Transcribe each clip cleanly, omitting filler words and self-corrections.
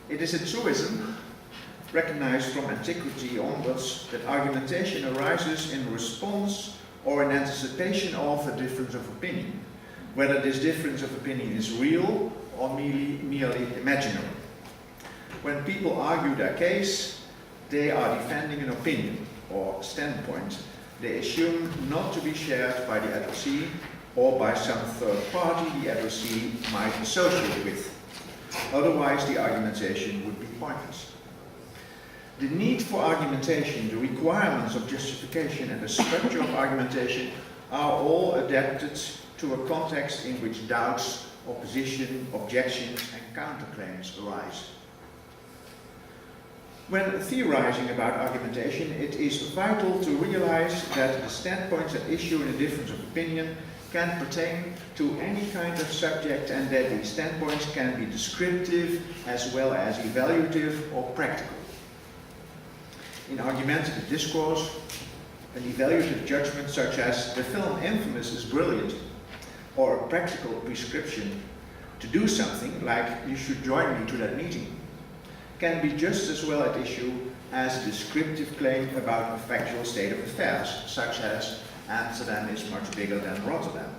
It is a truism recognized from antiquity onwards that argumentation arises in response or in anticipation of a difference of opinion, whether this difference of opinion is real or merely imaginary. When people argue their case, they are defending an opinion or standpoint they assume not to be shared by the addressee or by some third party the addressee might associate with. Otherwise, the argumentation would be pointless. The need for argumentation, the requirements of justification, and the structure of argumentation are all adapted to a context in which doubts, opposition, objections, and counterclaims arise. When theorizing about argumentation, it is vital to realize that the standpoints at issue in a difference of opinion can pertain to any kind of subject, and that these standpoints can be descriptive as well as evaluative or practical. In argumentative discourse, an evaluative judgment such as "the film Infamous is brilliant," or a practical prescription to do something like "you should join me to that meeting," can be just as well at issue as a descriptive claim about a factual state of affairs, such as "Amsterdam is much bigger than Rotterdam."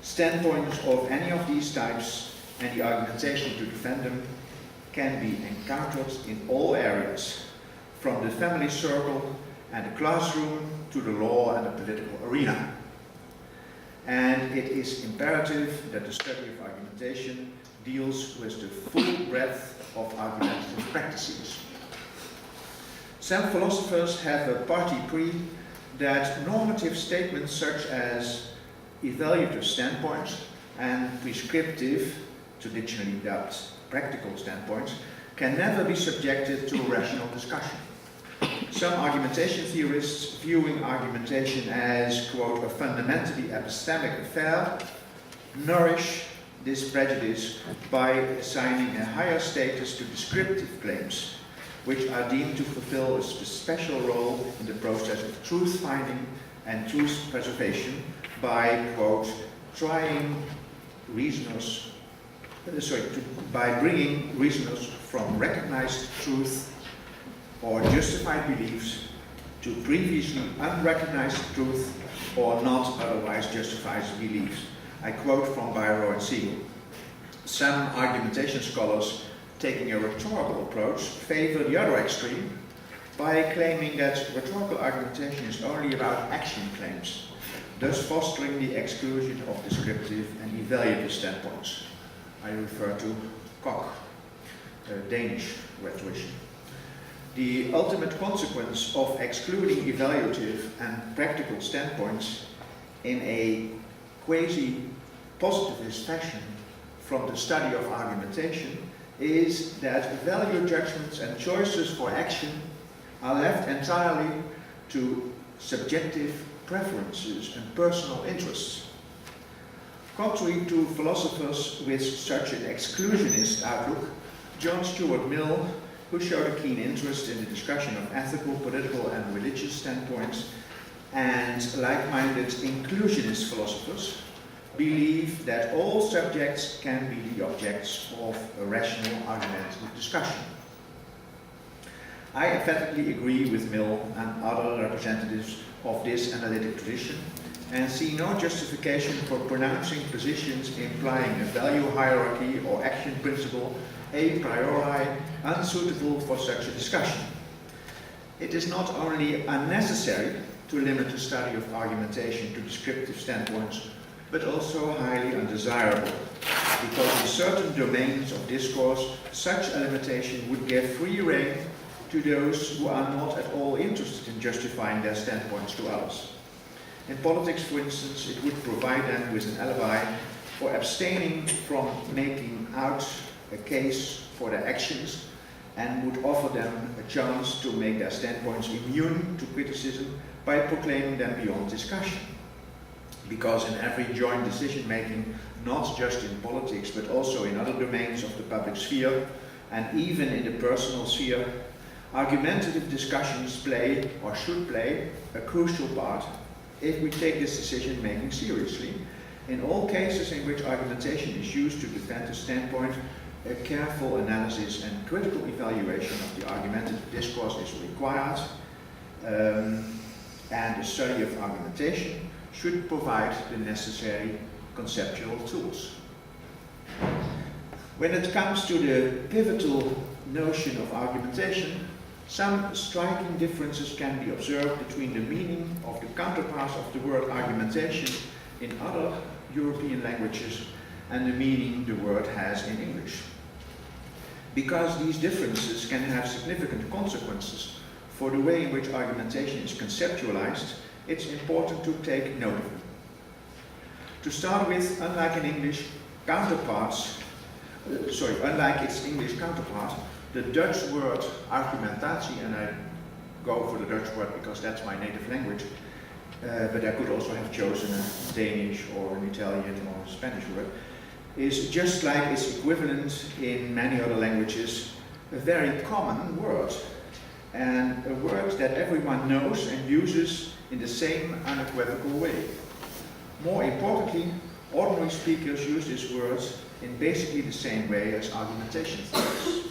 Standpoints of any of these types and the argumentation to defend them can be encountered in all areas, from the family circle and the classroom to the law and the political arena. And it is imperative that the study of argumentation deals with the full breadth of argumentative practices. Some philosophers have a parti pris that normative statements such as evaluative standpoints and prescriptive, traditionally dubbed practical standpoints, can never be subjected to a rational discussion. Some argumentation theorists, viewing argumentation as, quote, a fundamentally epistemic affair, nourish this prejudice by assigning a higher status to descriptive claims, which are deemed to fulfill a special role in the process of truth finding and truth preservation by, quote, by bringing reasoners from recognized truth or justified beliefs to previously unrecognized truth or not otherwise justified beliefs. I quote from Byro and Siegel. Some argumentation scholars, taking a rhetorical approach, favor the other extreme by claiming that rhetorical argumentation is only about action claims, thus fostering the exclusion of descriptive and evaluative standpoints. I refer to Koch, a Danish rhetorician. The ultimate consequence of excluding evaluative and practical standpoints in a quasi-positivist fashion from the study of argumentation is that value judgments and choices for action are left entirely to subjective preferences and personal interests. Contrary to philosophers with such an exclusionist outlook, John Stuart Mill, who showed a keen interest in the discussion of ethical, political, and religious standpoints, and like-minded inclusionist philosophers, believe that all subjects can be the objects of a rational argumentative discussion. I emphatically agree with Mill and other representatives of this analytic tradition, and see no justification for pronouncing positions implying a value hierarchy or action principle a priori unsuitable for such a discussion. It is not only unnecessary to limit the study of argumentation to descriptive standpoints, but also highly undesirable, because in certain domains of discourse, such a limitation would give free rein to those who are not at all interested in justifying their standpoints to others. In politics, for instance, it would provide them with an alibi for abstaining from making out a case for their actions, and would offer them a chance to make their standpoints immune to criticism by proclaiming them beyond discussion. Because in every joint decision-making, not just in politics, but also in other domains of the public sphere, and even in the personal sphere, argumentative discussions play, or should play, a crucial part if we take this decision-making seriously. In all cases in which argumentation is used to defend a standpoint, a careful analysis and critical evaluation of the argumentative discourse is required, and a study of argumentation should provide the necessary conceptual tools. When it comes to the pivotal notion of argumentation, some striking differences can be observed between the meaning of the counterparts of the word argumentation in other European languages and the meaning the word has in English. Because these differences can have significant consequences for the way in which argumentation is conceptualized, it's important to take note of them. To start with, unlike its English counterpart, the Dutch word argumentatie, and I go for the Dutch word because that's my native language, but I could also have chosen a Danish or an Italian or Spanish word, is just like its equivalent in many other languages, a very common word, and a word that everyone knows and uses in the same unequivocal way. More importantly, ordinary speakers use this word in basically the same way as argumentation theorists.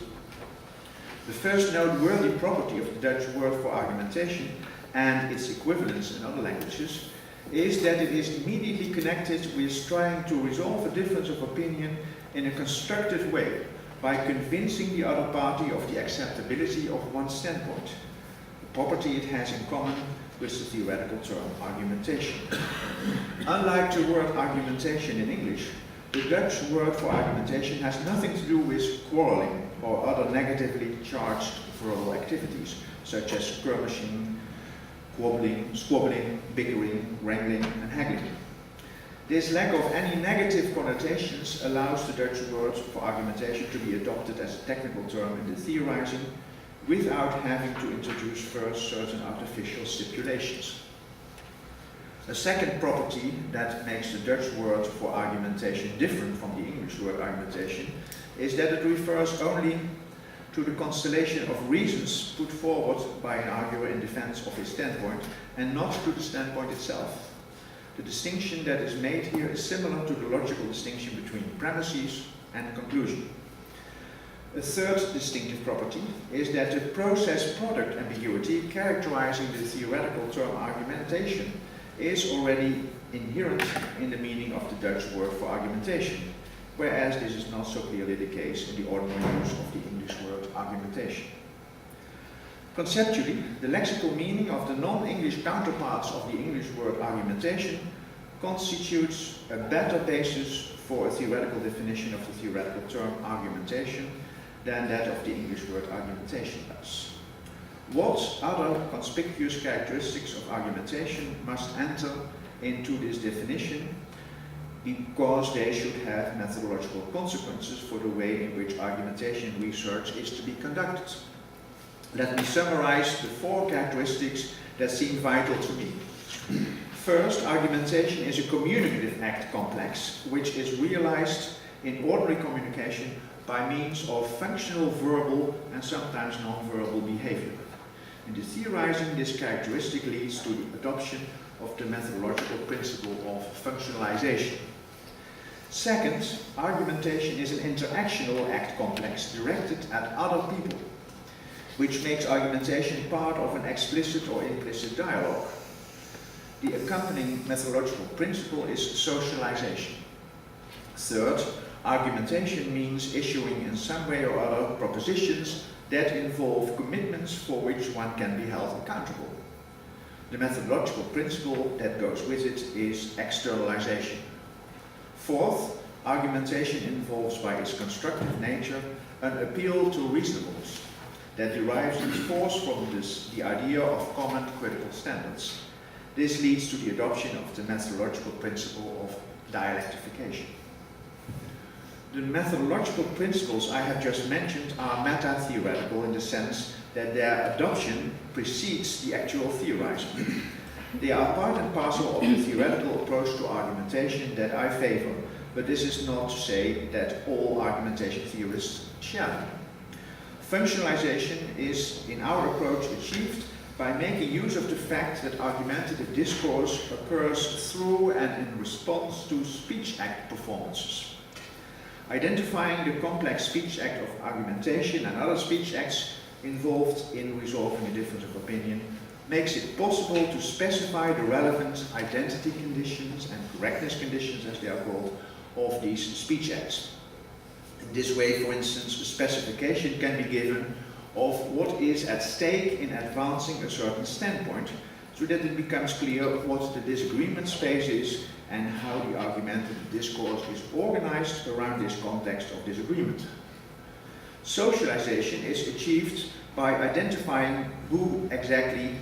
The first noteworthy property of the Dutch word for argumentation and its equivalents in other languages is that it is immediately connected with trying to resolve a difference of opinion in a constructive way by convincing the other party of the acceptability of one's standpoint, a property it has in common with the theoretical term argumentation. Unlike the word argumentation in English, the Dutch word for argumentation has nothing to do with quarreling or other negatively charged verbal activities, such as skirmishing, squabbling, bickering, wrangling, and haggling. This lack of any negative connotations allows the Dutch word for argumentation to be adopted as a technical term in the theorizing without having to introduce first certain artificial stipulations. A second property that makes the Dutch word for argumentation different from the English word argumentation is that it refers only to the constellation of reasons put forward by an arguer in defense of his standpoint and not to the standpoint itself. The distinction that is made here is similar to the logical distinction between premises and conclusion. A third distinctive property is that the process-product ambiguity characterizing the theoretical term argumentation is already inherent in the meaning of the Dutch word for argumentation, whereas this is not so clearly the case in the ordinary use of the English word argumentation. Conceptually, the lexical meaning of the non-English counterparts of the English word argumentation constitutes a better basis for a theoretical definition of the theoretical term argumentation than that of the English word argumentation does. What other conspicuous characteristics of argumentation must enter into this definition because they should have methodological consequences for the way in which argumentation research is to be conducted. Let me summarize the four characteristics that seem vital to me. First, argumentation is a communicative act complex which is realized in ordinary communication by means of functional verbal and sometimes non-verbal behavior. In the theorizing, this characteristic leads to the adoption of the methodological principle of functionalization. Second, argumentation is an interactional act complex directed at other people, which makes argumentation part of an explicit or implicit dialogue. The accompanying methodological principle is socialization. Third, argumentation means issuing in some way or other propositions that involve commitments for which one can be held accountable. The methodological principle that goes with it is externalization. Fourth, argumentation involves by its constructive nature an appeal to reasonableness that derives its force from the idea of common critical standards. This leads to the adoption of the methodological principle of dialectification. The methodological principles I have just mentioned are meta-theoretical in the sense that their adoption precedes the actual theorizing. They are part and parcel of the theoretical approach to argumentation that I favor, but this is not to say that all argumentation theorists share them. Functionalization is, in our approach, achieved by making use of the fact that argumentative discourse occurs through and in response to speech act performances. identifying the complex speech act of argumentation and other speech acts involved in resolving a difference of opinion makes it possible to specify the relevant identity conditions and correctness conditions, as they are called, of these speech acts. In this way, for instance, a specification can be given of what is at stake in advancing a certain standpoint, so that it becomes clear what the disagreement space is and how the argumentative discourse is organized around this context of disagreement. Socialization is achieved by identifying who exactly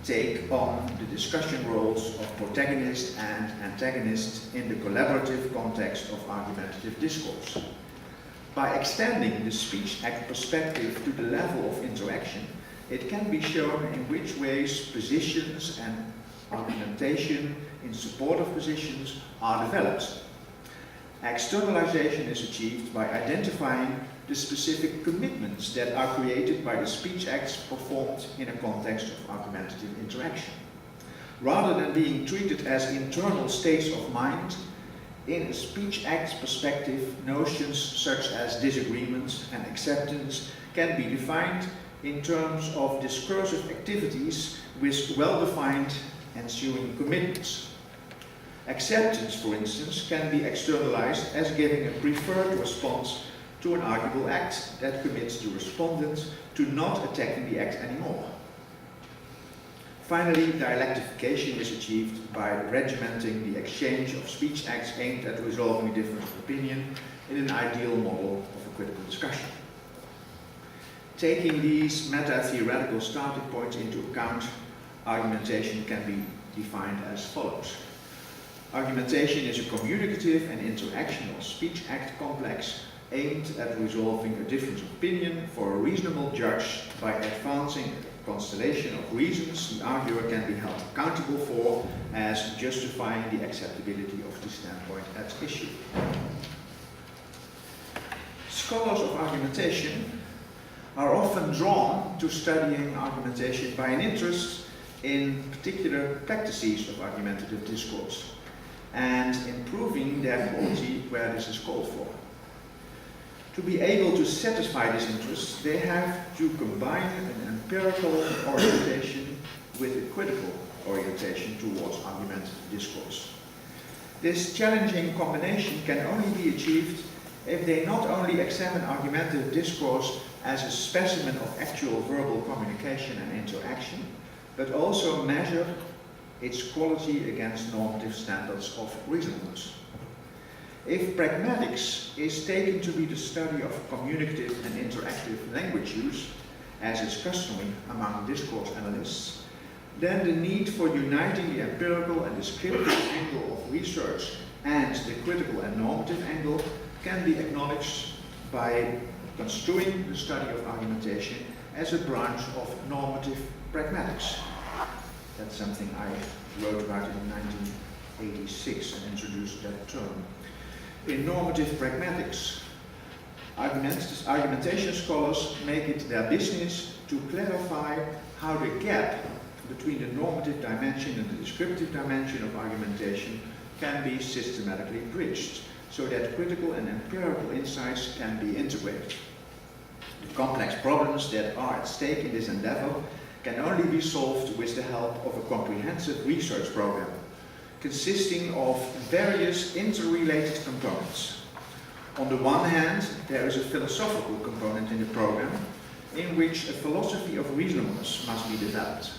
take on the discussion roles of protagonist and antagonist in the collaborative context of argumentative discourse. By extending the speech act perspective to the level of interaction, it can be shown in which ways positions and argumentation in support of positions are developed. Externalization is achieved by identifying the specific commitments that are created by the speech acts performed in a context of argumentative interaction. Rather than being treated as internal states of mind, in a speech act perspective, notions such as disagreement and acceptance can be defined in terms of discursive activities with well-defined ensuing commitments. Acceptance, for instance, can be externalized as giving a preferred response to an arguable act that commits the respondent to not attacking the act anymore. Finally, dialectification is achieved by regimenting the exchange of speech acts aimed at resolving a difference of opinion in an ideal model of a critical discussion. Taking these meta-theoretical starting points into account, argumentation can be defined as follows. Argumentation is a communicative and interactional speech act complex aimed at resolving a difference of opinion for a reasonable judge by advancing a constellation of reasons the arguer can be held accountable for as justifying the acceptability of the standpoint at issue. Scholars of argumentation are often drawn to studying argumentation by an interest in particular practices of argumentative discourse and improving their quality where this is called for. To be able to satisfy this interest, they have to combine an empirical orientation with a critical orientation towards argumentative discourse. This challenging combination can only be achieved if they not only examine argumentative discourse as a specimen of actual verbal communication and interaction, but also measure its quality against normative standards of reasonableness. If pragmatics is taken to be the study of communicative and interactive language use, as is customary among discourse analysts, then the need for uniting the empirical and descriptive angle of research and the critical and normative angle can be acknowledged by construing the study of argumentation as a branch of normative pragmatics. That's something I wrote about in 1986 and introduced that term. In normative pragmatics, argumentation scholars make it their business to clarify how the gap between the normative dimension and the descriptive dimension of argumentation can be systematically bridged, so that critical and empirical insights can be integrated. The complex problems that are at stake in this endeavor can only be solved with the help of a comprehensive research program, consisting of various interrelated components. On the one hand, there is a philosophical component in the program, in which a philosophy of reasonableness must be developed,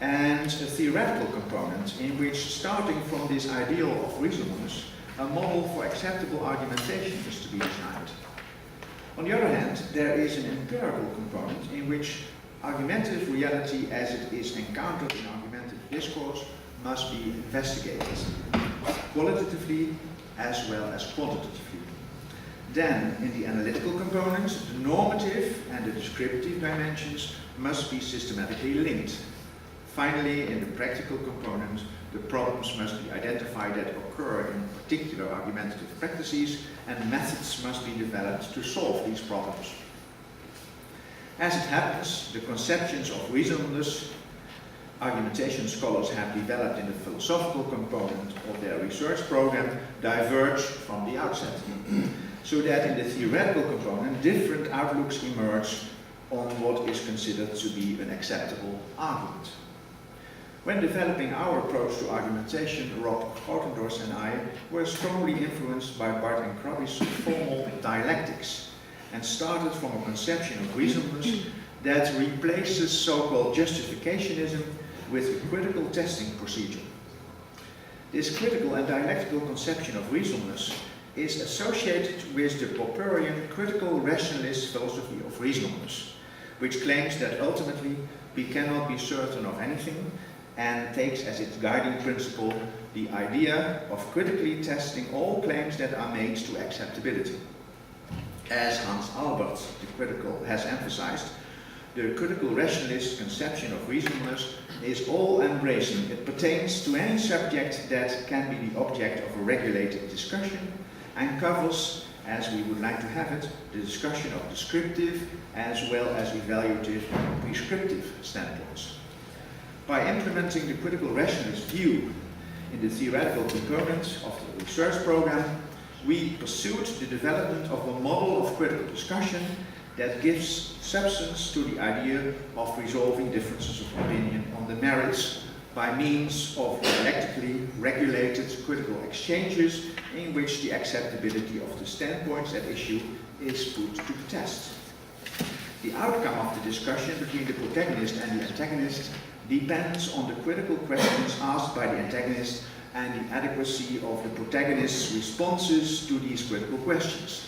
and a theoretical component in which, starting from this ideal of reasonableness, a model for acceptable argumentation is to be designed. On the other hand, there is an empirical component in which argumentative reality as it is encountered in argumentative discourse must be investigated, qualitatively as well as quantitatively. Then, in the analytical component, the normative and the descriptive dimensions must be systematically linked. Finally, in the practical component, the problems must be identified that occur in particular argumentative practices, and methods must be developed to solve these problems. As it happens, the conceptions of reasonableness argumentation scholars have developed in the philosophical component of their research program diverge from the outset. so that in the theoretical component different outlooks emerge on what is considered to be an acceptable argument. When developing our approach to argumentation, Rob Grotendorst and I were strongly influenced by Bart and Krabbe's formal dialectics and started from a conception of reasonableness that replaces so-called justificationism with a critical testing procedure. This critical and dialectical conception of reasonableness is associated with the Popperian critical rationalist philosophy of reasonableness, which claims that ultimately we cannot be certain of anything and takes as its guiding principle the idea of critically testing all claims that are made to acceptability. As Hans Albert, the critical, has emphasized, the critical rationalist conception of reasonableness is all-embracing. It pertains to any subject that can be the object of a regulated discussion and covers, as we would like to have it, the discussion of descriptive as well as evaluative and prescriptive standpoints. By implementing the critical rationalist view in the theoretical component of the research program, we pursued the development of a model of critical discussion that gives substance to the idea of resolving differences of opinion on the merits by means of dialectically regulated critical exchanges in which the acceptability of the standpoints at issue is put to the test. The outcome of the discussion between the protagonist and the antagonist depends on the critical questions asked by the antagonist and the adequacy of the protagonist's responses to these critical questions.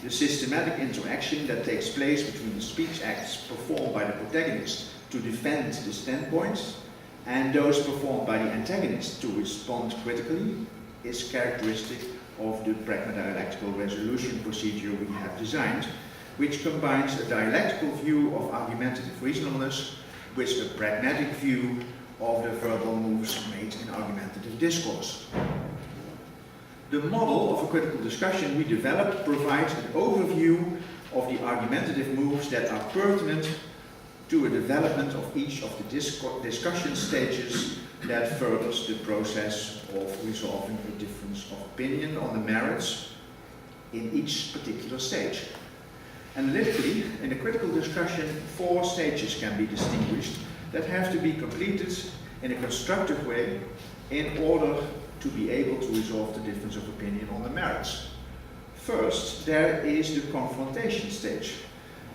The systematic interaction that takes place between the speech acts performed by the protagonist to defend the standpoints and those performed by the antagonist to respond critically is characteristic of the Pragma-Dialectical resolution procedure we have designed, which combines a dialectical view of argumentative reasonableness with a pragmatic view of the verbal moves made in argumentative discourse. The model of a critical discussion we developed provides an overview of the argumentative moves that are pertinent to a development of each of the discussion stages that furthers the process of resolving a difference of opinion on the merits in each particular stage. Analytically, in a critical discussion, 4 stages can be distinguished that have to be completed in a constructive way in order to be able to resolve the difference of opinion on the merits. First, there is the confrontation stage,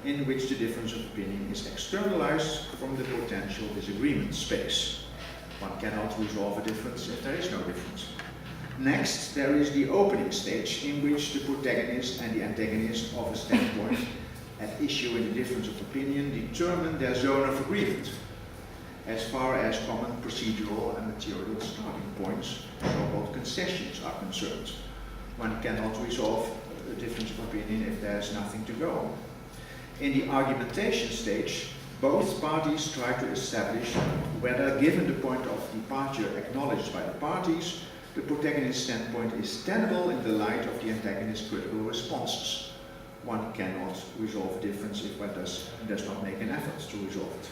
in which the difference of opinion is externalized from the potential disagreement space. One cannot resolve a difference if there is no difference. Next, there is the opening stage, in which the protagonist and the antagonist of a standpoint at issue in the difference of opinion determine their zone of agreement, as far as common procedural and material starting points, so-called concessions, are concerned. One cannot resolve a difference of opinion if there is nothing to go on. In the argumentation stage, both parties try to establish whether, given the point of departure acknowledged by the parties, the protagonist's standpoint is tenable in the light of the antagonist's critical responses. One cannot resolve a difference if one does not make an effort to resolve it.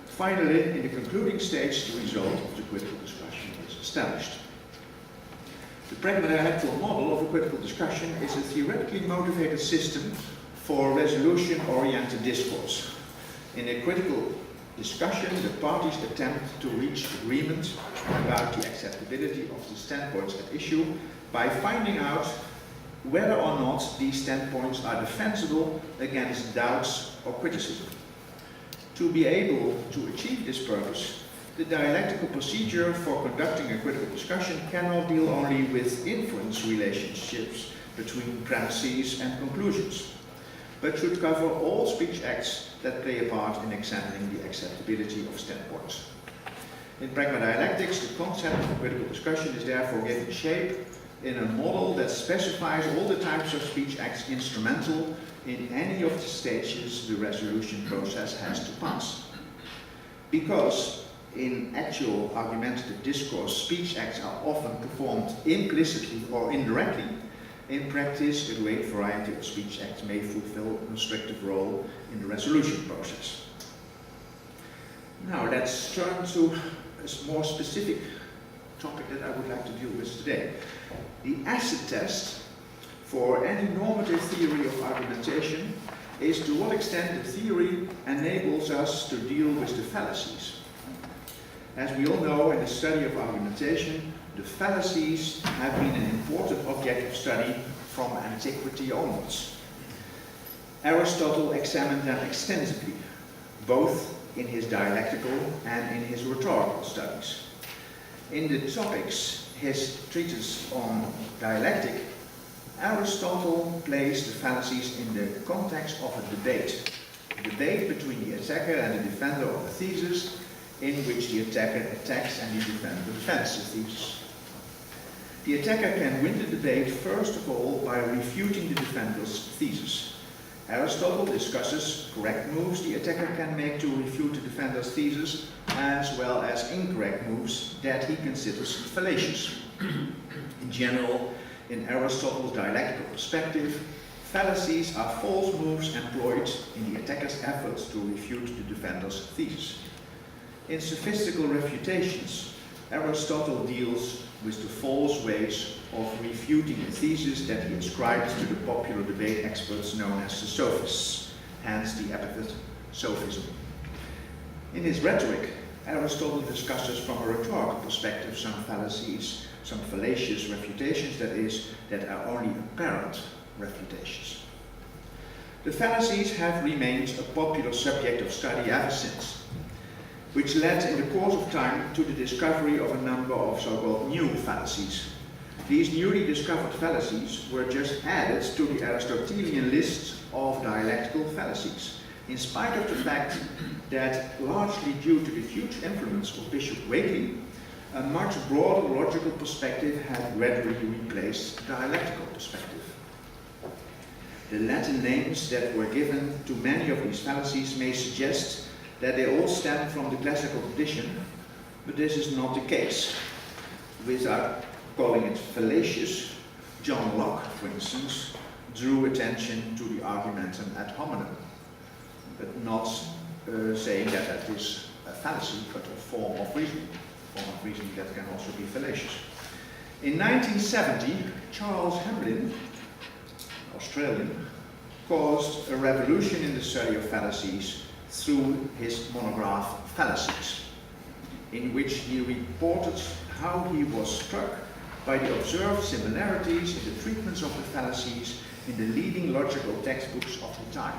Finally, in the concluding stage, the result of the critical discussion is established. The Pragma-Dialectical model of a critical discussion is a theoretically motivated system for resolution-oriented discourse. In a critical discussion, the parties attempt to reach agreement about the acceptability of the standpoints at issue by finding out whether or not these standpoints are defensible against doubts or criticism. To be able to achieve this purpose, the dialectical procedure for conducting a critical discussion cannot deal only with inference relationships between premises and conclusions, but should cover all speech acts that play a part in examining the acceptability of standpoints. In Pragma-Dialectics, the concept of critical discussion is therefore given shape in a model that specifies all the types of speech acts instrumental in any of the stages the resolution process has to pass. Because in actual argumentative discourse, speech acts are often performed implicitly or indirectly, in practice, a great variety of speech acts may fulfill a restrictive role in the resolution process. Now let's turn to a more specific topic that I would like to deal with today. The acid test for any normative theory of argumentation is to what extent the theory enables us to deal with the fallacies. As we all know, in the study of argumentation, the fallacies have been an important object of study from antiquity onwards. Aristotle examined them extensively, both in his dialectical and in his rhetorical studies. In the topics, his treatise on dialectic, Aristotle placed the fallacies in the context of a debate between the attacker and the defender of the thesis, in which the attacker attacks and the defender defends the thesis. The attacker can win the debate first of all by refuting the defender's thesis. Aristotle discusses correct moves the attacker can make to refute the defender's thesis, as well as incorrect moves that he considers fallacious. In general, in Aristotle's dialectical perspective, fallacies are false moves employed in the attacker's efforts to refute the defender's thesis. In sophistical refutations, Aristotle deals with the false ways of refuting the thesis that he ascribes to the popular debate experts known as the sophists, hence the epithet sophism. In his rhetoric, Aristotle discusses from a rhetorical perspective some fallacies, some fallacious refutations, that are only apparent refutations. The fallacies have remained a popular subject of study ever since, which led in the course of time to the discovery of a number of so-called new fallacies. These newly discovered fallacies were just added to the Aristotelian list of dialectical fallacies, in spite of the fact that, largely due to the huge influence of Bishop Whately, a much broader logical perspective had gradually replaced the dialectical perspective. The Latin names that were given to many of these fallacies may suggest that they all stem from the classical tradition, but this is not the case. Without calling it fallacious, John Locke, for instance, drew attention to the argumentum ad hominem, but not saying that that is a fallacy, but a form of reasoning that can also be fallacious. In 1970, Charles Hamblin, Australian, caused a revolution in the study of fallacies through his monograph Fallacies, in which he reported how he was struck by the observed similarities in the treatments of the fallacies in the leading logical textbooks of the time.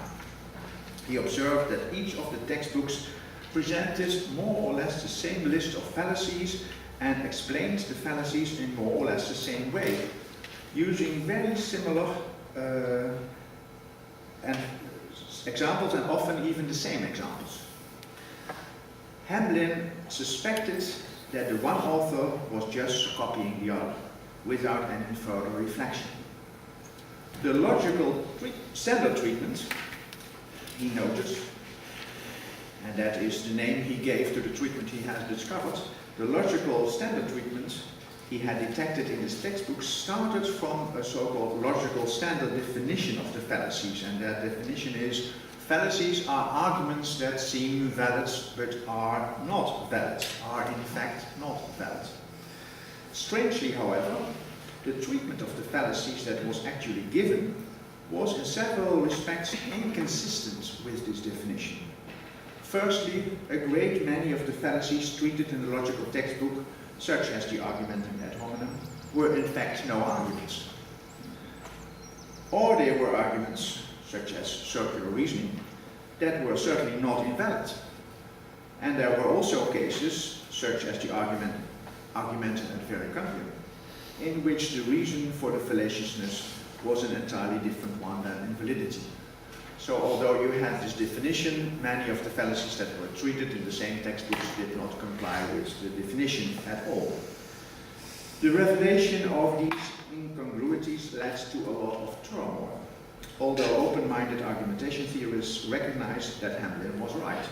He observed that each of the textbooks presented more or less the same list of fallacies and explained the fallacies in more or less the same way, using very similar examples and often even the same examples. Hamblin suspected that the one author was just copying the other, without any further reflection. The logical standard treatment, he noted, and that is the name he gave to the treatment he has discovered, the logical standard treatment he had detected in his textbooks started from a so-called logical standard definition of the fallacies, and that definition is: fallacies are arguments that seem valid but are not valid, are in fact not valid. Strangely, however, the treatment of the fallacies that was actually given was in several respects inconsistent with this definition. Firstly, a great many of the fallacies treated in the logical textbook, such as the argumentum ad hominem, were in fact no arguments. Or they were arguments, such as circular reasoning, that were certainly not invalid. And there were also cases, such as the argumentum ad vericundium, in which the reason for the fallaciousness was an entirely different one than invalidity. So although you have this definition, many of the fallacies that were treated in the same textbooks did not comply with the definition at all. The revelation of these incongruities led to a lot of turmoil, although open-minded argumentation theorists recognized that Hamblin was right.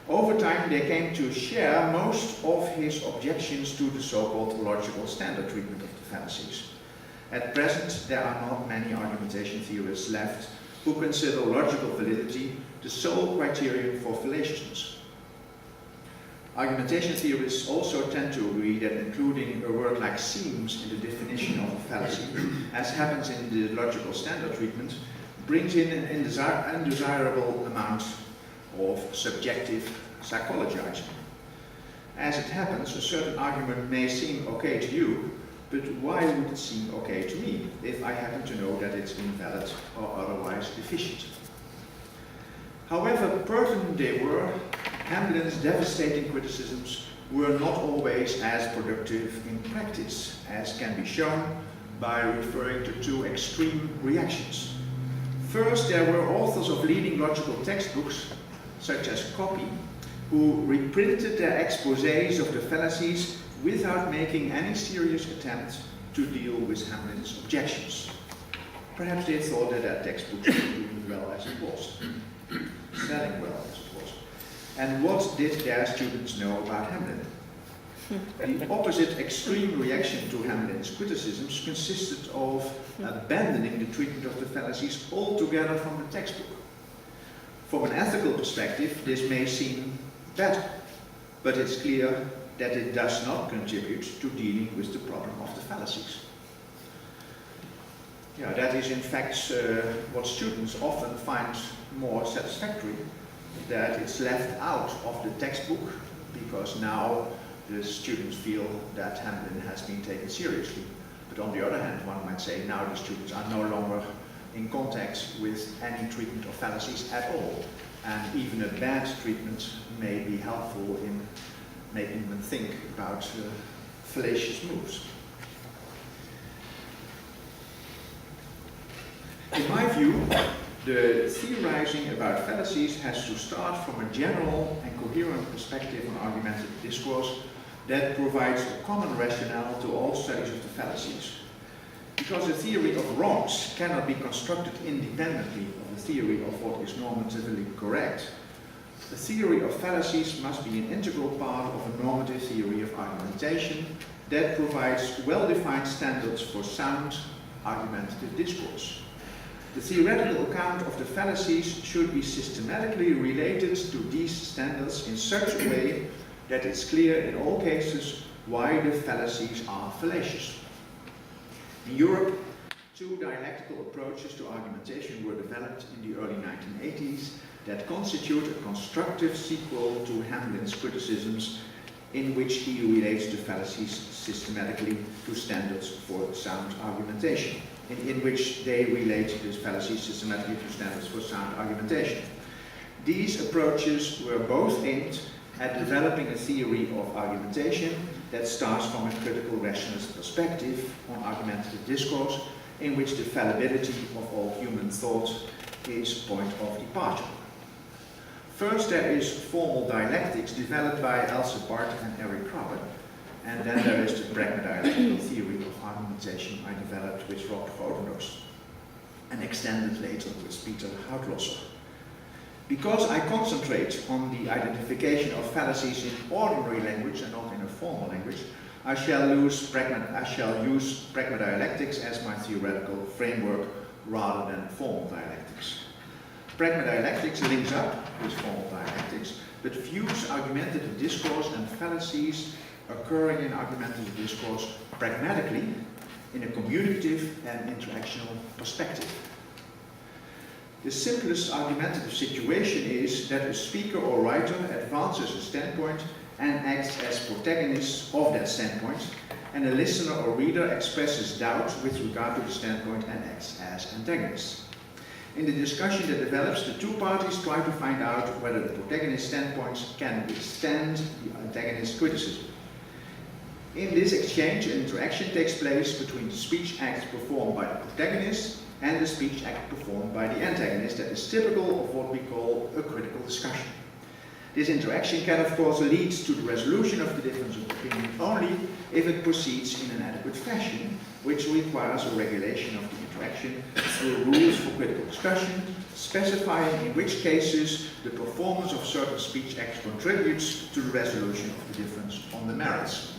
Over time, they came to share most of his objections to the so-called logical standard treatment of the fallacies. At present, there are not many argumentation theorists left who consider logical validity the sole criterion for fallaciousness. Argumentation theorists also tend to agree that including a word like seems in the definition of a fallacy, as happens in the logical standard treatment, brings in an undesirable amount of subjective psychologizing. As it happens, a certain argument may seem okay to you, but why would it seem okay to me if I happen to know that it's invalid or otherwise deficient? However pertinent they were, Hamlin's devastating criticisms were not always as productive in practice, as can be shown by referring to two extreme reactions. First, there were authors of leading logical textbooks, such as Copy, who reprinted their exposés of the fallacies without making any serious attempt to deal with Hamlin's objections. Perhaps they thought that their textbooks were doing well as it was, selling well as it was. And what did their students know about Hamlin? The opposite extreme reaction to Hamlin's criticisms consisted of abandoning the treatment of the fallacies altogether from the textbook. From an ethical perspective, this may seem better, but it's clear that it does not contribute to dealing with the problem of the fallacies. Yeah, that is in fact what students often find more satisfactory, that it's left out of the textbook, because now the students feel that Hamlin has been taken seriously. But on the other hand, one might say now the students are no longer in contact with any treatment of fallacies at all. And even a bad treatment may be helpful in making them think about fallacious moves. In my view, the theorizing about fallacies has to start from a general and coherent perspective on argumentative discourse that provides a common rationale to all studies of the fallacies. Because the theory of wrongs cannot be constructed independently of the theory of what is normatively correct, the theory of fallacies must be an integral part of a normative theory of argumentation that provides well-defined standards for sound argumentative discourse. The theoretical account of the fallacies should be systematically related to these standards in such a way that it's clear in all cases why the fallacies are fallacious. In Europe, two dialectical approaches to argumentation were developed in the early 1980s that constitute a constructive sequel to Hamlin's criticisms, in which he relates the fallacies systematically to standards for sound argumentation, in which they relate the fallacies systematically to standards for sound argumentation. These approaches were both aimed at developing a theory of argumentation that starts from a critical rationalist perspective on argumentative discourse, in which the fallibility of all human thought is point of departure. First, there is formal dialectics developed by Else Barth and Eric Krabbe, and then there is the Pragma-Dialectical theory of argumentation I developed with Rob Grodenhuis and extended later with Peter Houtlosser. Because I concentrate on the identification of fallacies in ordinary language and not in a formal language, I shall use Pragma-Dialectics as my theoretical framework rather than formal dialectics. Pragma-Dialectics links up with formal dialectics, but views argumentative discourse and fallacies occurring in argumentative discourse pragmatically in a communicative and interactional perspective. The simplest argumentative situation is that a speaker or writer advances a standpoint and acts as protagonist of that standpoint, and a listener or reader expresses doubt with regard to the standpoint and acts as antagonist. In the discussion that develops, the two parties try to find out whether the protagonist's standpoints can withstand the antagonist's criticism. In this exchange, an interaction takes place between the speech act performed by the protagonist and the speech act performed by the antagonist that is typical of what we call a critical discussion. This interaction can of course lead to the resolution of the difference of opinion only if it proceeds in an adequate fashion, which requires a regulation of the interaction through rules for critical discussion, specifying in which cases the performance of certain speech acts contributes to the resolution of the difference on the merits.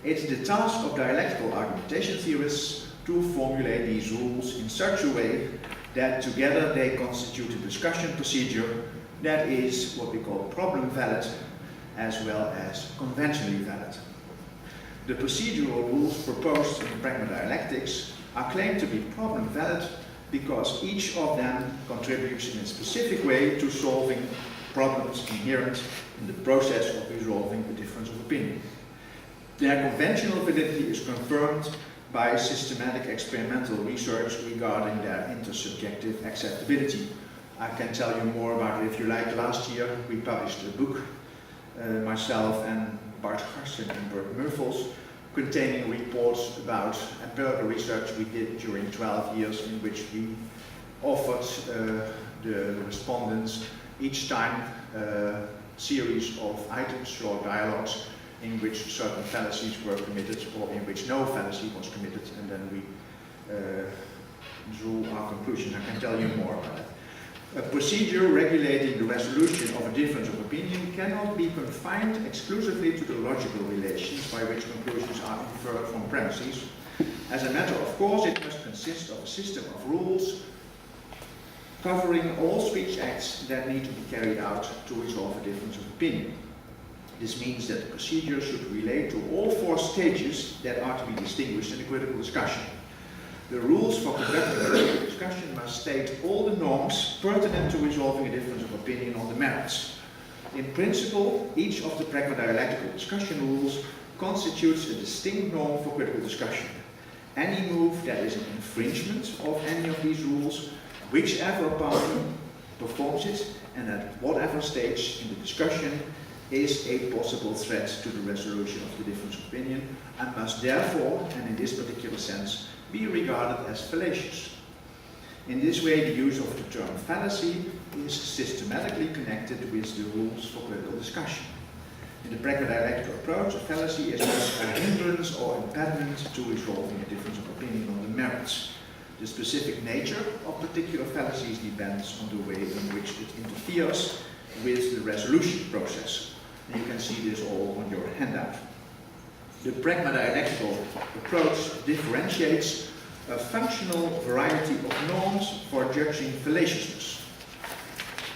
It's the task of dialectical argumentation theorists to formulate these rules in such a way that together they constitute a discussion procedure that is what we call problem valid as well as conventionally valid. The procedural rules proposed in Pragma-Dialectics are claimed to be problem valid because each of them contributes in a specific way to solving problems inherent in the process of resolving a difference of opinion. Their conventional validity is confirmed by systematic experimental research regarding their intersubjective acceptability. I can tell you more about it if you like. Last year we published a book, myself and Bart Garsten and Bert Murfels, containing reports about empirical research we did during 12 years, in which we offered the respondents each time a series of items, short dialogues, in which certain fallacies were committed or in which no fallacy was committed, and then we drew our conclusion. I can tell you more about it. A procedure regulating the resolution of a difference of opinion cannot be confined exclusively to the logical relations by which conclusions are inferred from premises. As a matter of course, it must consist of a system of rules covering all speech acts that need to be carried out to resolve a difference of opinion. This means that the procedure should relate to all four stages that are to be distinguished in a critical discussion. The rules for conducting a critical discussion must state all the norms pertinent to resolving a difference of opinion on the merits. In principle, each of the Pragma-Dialectical discussion rules constitutes a distinct norm for critical discussion. Any move that is an infringement of any of these rules, whichever party performs it and at whatever stage in the discussion, is a possible threat to the resolution of the difference of opinion and must therefore, and in this particular sense, be regarded as fallacious. In this way, the use of the term fallacy is systematically connected with the rules for critical discussion. In the Pragma-Dialectical approach, a fallacy is thus a hindrance or impediment to resolving a difference of opinion on the merits. The specific nature of particular fallacies depends on the way in which it interferes with the resolution process. And you can see this all on your handout. The Pragma-Dialectical approach differentiates a functional variety of norms for judging fallaciousness.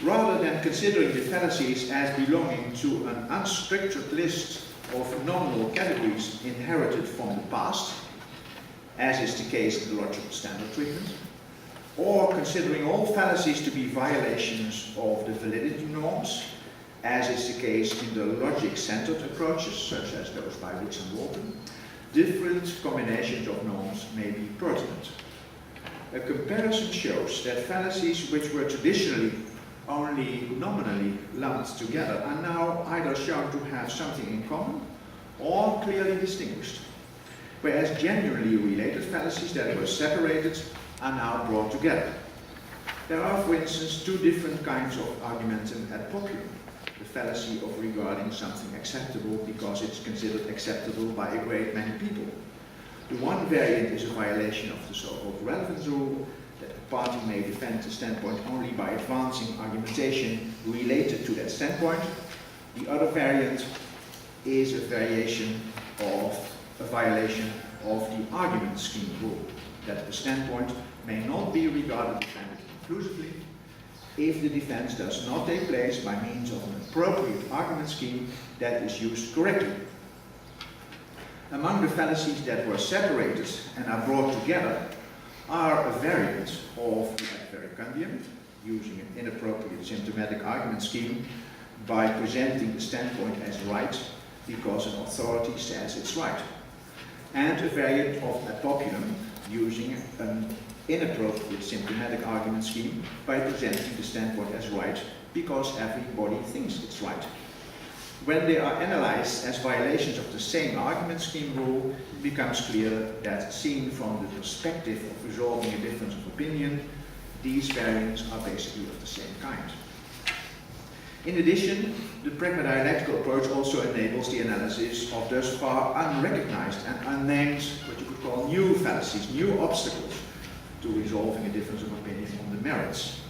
Rather than considering the fallacies as belonging to an unstructured list of nominal categories inherited from the past, as is the case in the logical standard treatment, or considering all fallacies to be violations of the validity norms, as is the case in the logic-centered approaches, such as those by Wicks and Walton, different combinations of norms may be pertinent. A comparison shows that fallacies which were traditionally only nominally lumped together are now either shown to have something in common or clearly distinguished, whereas genuinely related fallacies that were separated are now brought together. There are, for instance, two different kinds of argumentum ad populum. The fallacy of regarding something acceptable because it's considered acceptable by a great many people. The one variant is a violation of the so-called relevance rule, that a party may defend a standpoint only by advancing argumentation related to that standpoint. The other variant is a variation of a violation of the argument scheme rule, that the standpoint may not be regarded defended conclusively if the defense does not take place by means of an appropriate argument scheme that is used correctly. Among the fallacies that were separated and are brought together are a variant of the ad verecundium, using an inappropriate symptomatic argument scheme by presenting the standpoint as right because an authority says it's right, and a variant of ad populum, using an inappropriate symptomatic argument scheme by presenting the standpoint as right because everybody thinks it's right. When they are analyzed as violations of the same argument scheme rule, it becomes clear that, seen from the perspective of resolving a difference of opinion, these variants are basically of the same kind. In addition, the Pragma-Dialectical approach also enables the analysis of thus far unrecognized and unnamed, what you could call new fallacies, new obstacles to resolving a difference of opinion on the merits.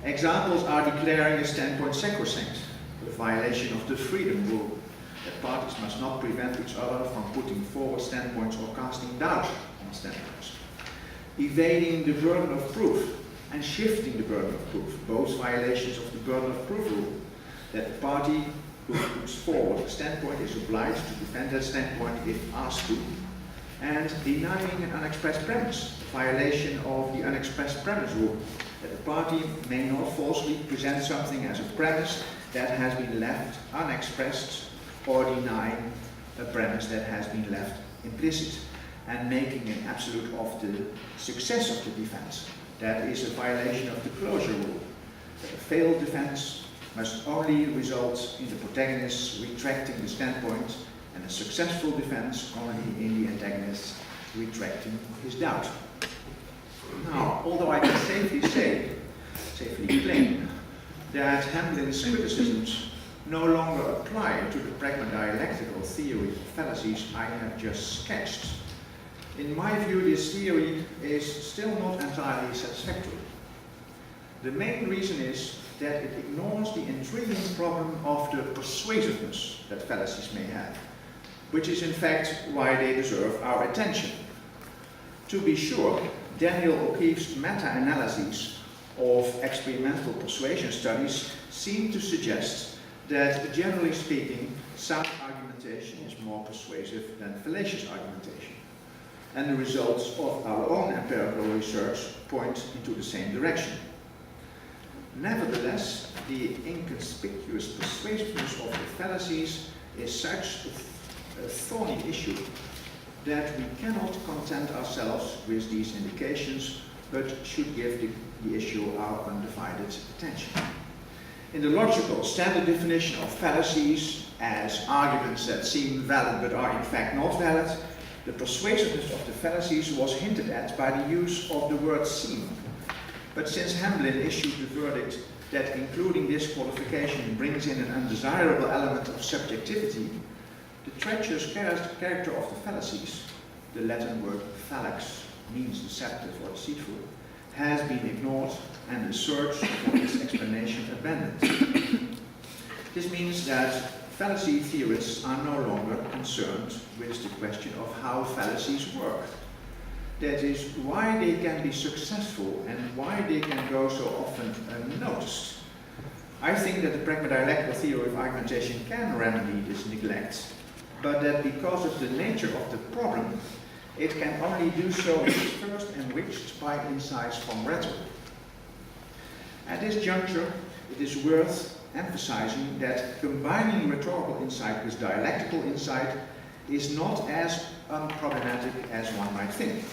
Examples are declaring a standpoint sacrosanct, the violation of the freedom rule, that parties must not prevent each other from putting forward standpoints or casting doubt on standpoints. Evading the burden of proof and shifting the burden of proof, both violations of the burden of proof rule, that the party who puts forward a standpoint is obliged to defend that standpoint if asked to, and denying an unexpressed premise, a violation of the unexpressed premise rule, that a party may not falsely present something as a premise that has been left unexpressed, or denying a premise that has been left implicit, and making an absolute of the success of the defense. That is a violation of the closure rule. A failed defense must only result in the protagonist retracting the standpoint, and a successful defense only in the antagonist retracting his doubt. Now, although I can safely claim that Hamlin's criticisms no longer apply to the Pragma-Dialectical theory of fallacies I have just sketched, in my view this theory is still not entirely satisfactory. The main reason is that it ignores the intriguing problem of the persuasiveness that fallacies may have, which is in fact why they deserve our attention. To be sure, Daniel O'Keefe's meta-analyses of experimental persuasion studies seem to suggest that, generally speaking, sound argumentation is more persuasive than fallacious argumentation, and the results of our own empirical research point into the same direction. Nevertheless, the inconspicuous persuasiveness of the fallacies is such a thorny issue that we cannot content ourselves with these indications, but should give the issue our undivided attention. In the logical standard definition of fallacies as arguments that seem valid but are in fact not valid, the persuasiveness of the fallacies was hinted at by the use of the word seem. But since Hamlin issued the verdict that including this qualification brings in an undesirable element of subjectivity, the treacherous character of the fallacies, the Latin word fallax means deceptive or deceitful, has been ignored and the search for its explanation abandoned. This means that fallacy theorists are no longer concerned with the question of how fallacies work. That is, why they can be successful and why they can go so often unnoticed. I think that the Pragma-Dialectical theory of argumentation can remedy this neglect, but that because of the nature of the problem, it can only do so if first enriched by insights from rhetoric. At this juncture, it is worth emphasizing that combining rhetorical insight with dialectical insight is not as unproblematic as one might think.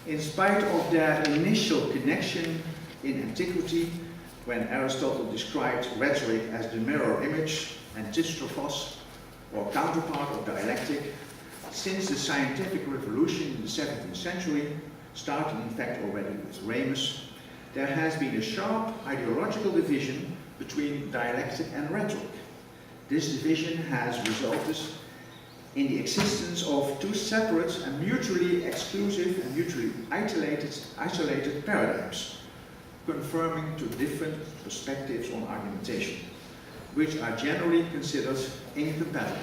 In spite of their initial connection in antiquity, when Aristotle described rhetoric as the mirror image, antistrophos, or counterpart of dialectic, since the scientific revolution in the 17th century, starting in fact already with Ramus, there has been a sharp ideological division between dialectic and rhetoric. This division has resulted in the existence of two separate and mutually exclusive and mutually isolated paradigms, confirming two different perspectives on argumentation, which are generally considered incompatible.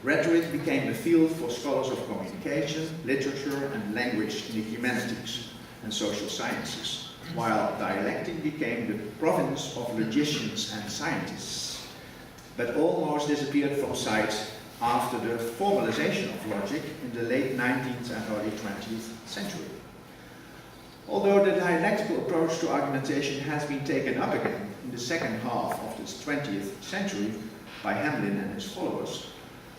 Rhetoric became the field for scholars of communication, literature, and language in the humanities and social sciences, while dialectic became the province of logicians and scientists, but almost disappeared from sight after the formalization of logic in the late 19th and early 20th century. Although the dialectical approach to argumentation has been taken up again in the second half of the 20th century by Hamlin and his followers,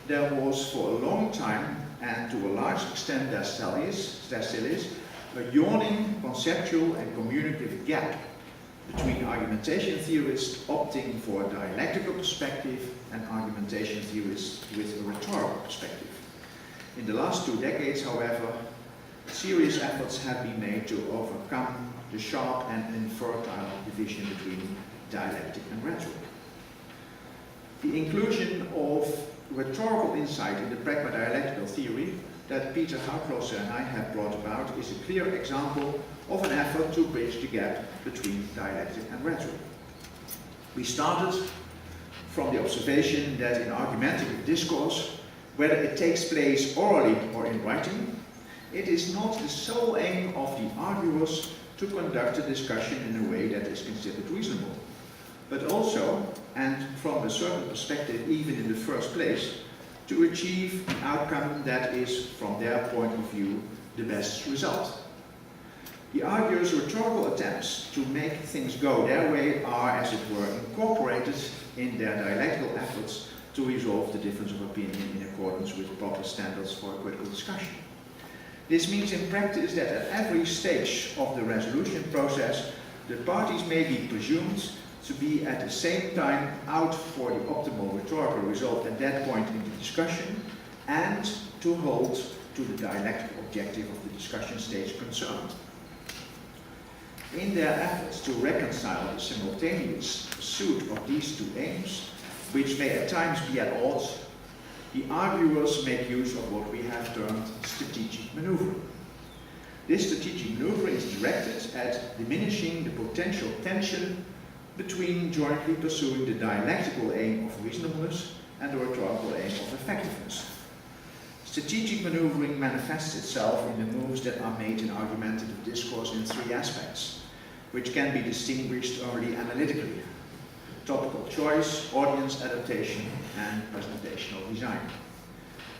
there was for a long time, and to a large extent there still is, a yawning conceptual and communicative gap between argumentation theorists opting for a dialectical perspective and argumentation theorists with a rhetorical perspective. In the last 2 decades, however, serious efforts have been made to overcome the sharp and infertile division between dialectic and rhetoric. The inclusion of rhetorical insight in the Pragma-Dialectical theory that Peter Houtlosser and I have brought about is a clear example of an effort to bridge the gap between dialectic and rhetoric. We started from the observation that in argumentative discourse, whether it takes place orally or in writing, it is not the sole aim of the arguers to conduct a discussion in a way that is considered reasonable, but also, and from a certain perspective even in the first place, to achieve an outcome that is, from their point of view, the best result. The arguers' rhetorical attempts to make things go their way are, as it were, incorporated in their dialectical efforts to resolve the difference of opinion in accordance with proper standards for a critical discussion. This means in practice that at every stage of the resolution process, the parties may be presumed to be at the same time out for the optimal rhetorical result at that point in the discussion and to hold to the dialectical objective of the discussion stage concerned. In their efforts to reconcile the simultaneous pursuit of these two aims, which may at times be at odds, the arguers make use of what we have termed strategic maneuvering. This strategic maneuvering is directed at diminishing the potential tension between jointly pursuing the dialectical aim of reasonableness and the rhetorical aim of effectiveness. Strategic maneuvering manifests itself in the moves that are made in argumentative discourse in three aspects, which can be distinguished only analytically: topical choice, audience adaptation, and presentational design.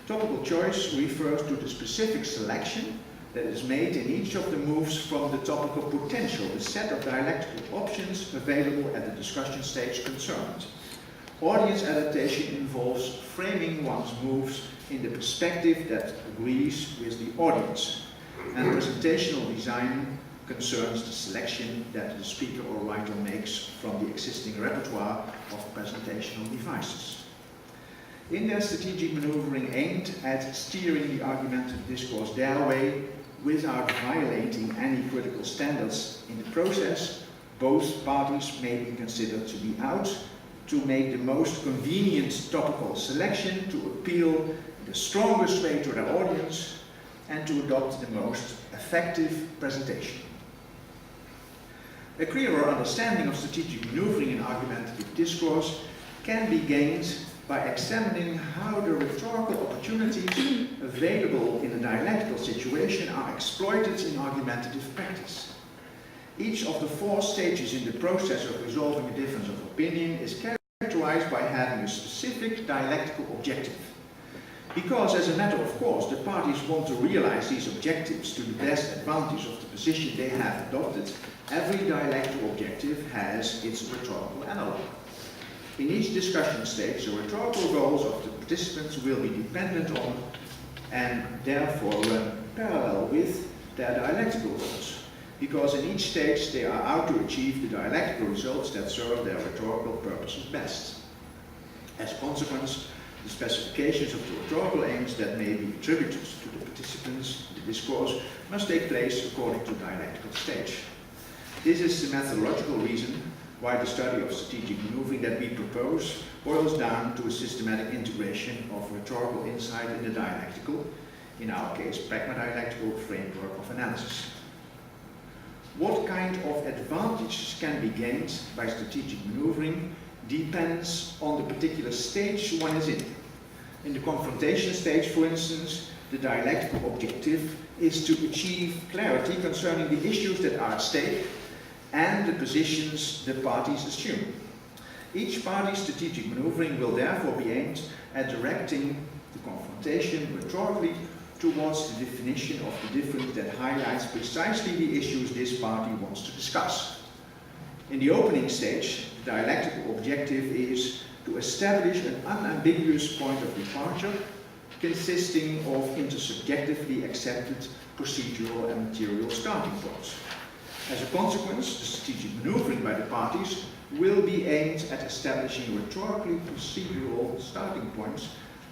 Topical choice refers to the specific selection that is made in each of the moves from the topical potential, the set of dialectical options available at the discussion stage concerned. Audience adaptation involves framing one's moves in the perspective that agrees with the audience, and presentational design concerns the selection that the speaker or writer makes from the existing repertoire of presentational devices. In their strategic maneuvering aimed at steering the argumentative discourse their way without violating any critical standards in the process, both parties may be considered to be out to make the most convenient topical selection, to appeal in the strongest way to their audience, and to adopt the most effective presentation. A clearer understanding of strategic maneuvering in argumentative discourse can be gained by examining how the rhetorical opportunities available in a dialectical situation are exploited in argumentative practice. Each of the four stages in the process of resolving a difference of opinion is characterized by having a specific dialectical objective. Because, as a matter of course, the parties want to realize these objectives to the best advantage of the position they have adopted, every dialectical objective has its rhetorical analog. In each discussion stage, the rhetorical goals of the participants will be dependent on and therefore run parallel with their dialectical goals, because in each stage they are out to achieve the dialectical results that serve their rhetorical purposes best. As a consequence, the specifications of the rhetorical aims that may be attributed to the participants in the discourse must take place according to dialectical stage. This is the methodological reason why the study of strategic maneuvering that we propose boils down to a systematic integration of rhetorical insight in the dialectical, in our case Pragma-Dialectical framework of analysis. What kind of advantages can be gained by strategic maneuvering depends on the particular stage one is in. In the confrontation stage, for instance, the dialectical objective is to achieve clarity concerning the issues that are at stake and the positions the parties assume. Each party's strategic maneuvering will therefore be aimed at directing the confrontation rhetorically towards the definition of the difference that highlights precisely the issues this party wants to discuss. In the opening stage, the dialectical objective is to establish an unambiguous point of departure consisting of intersubjectively accepted procedural and material starting points. As a consequence, the strategic maneuvering by the parties will be aimed at establishing rhetorically procedural starting points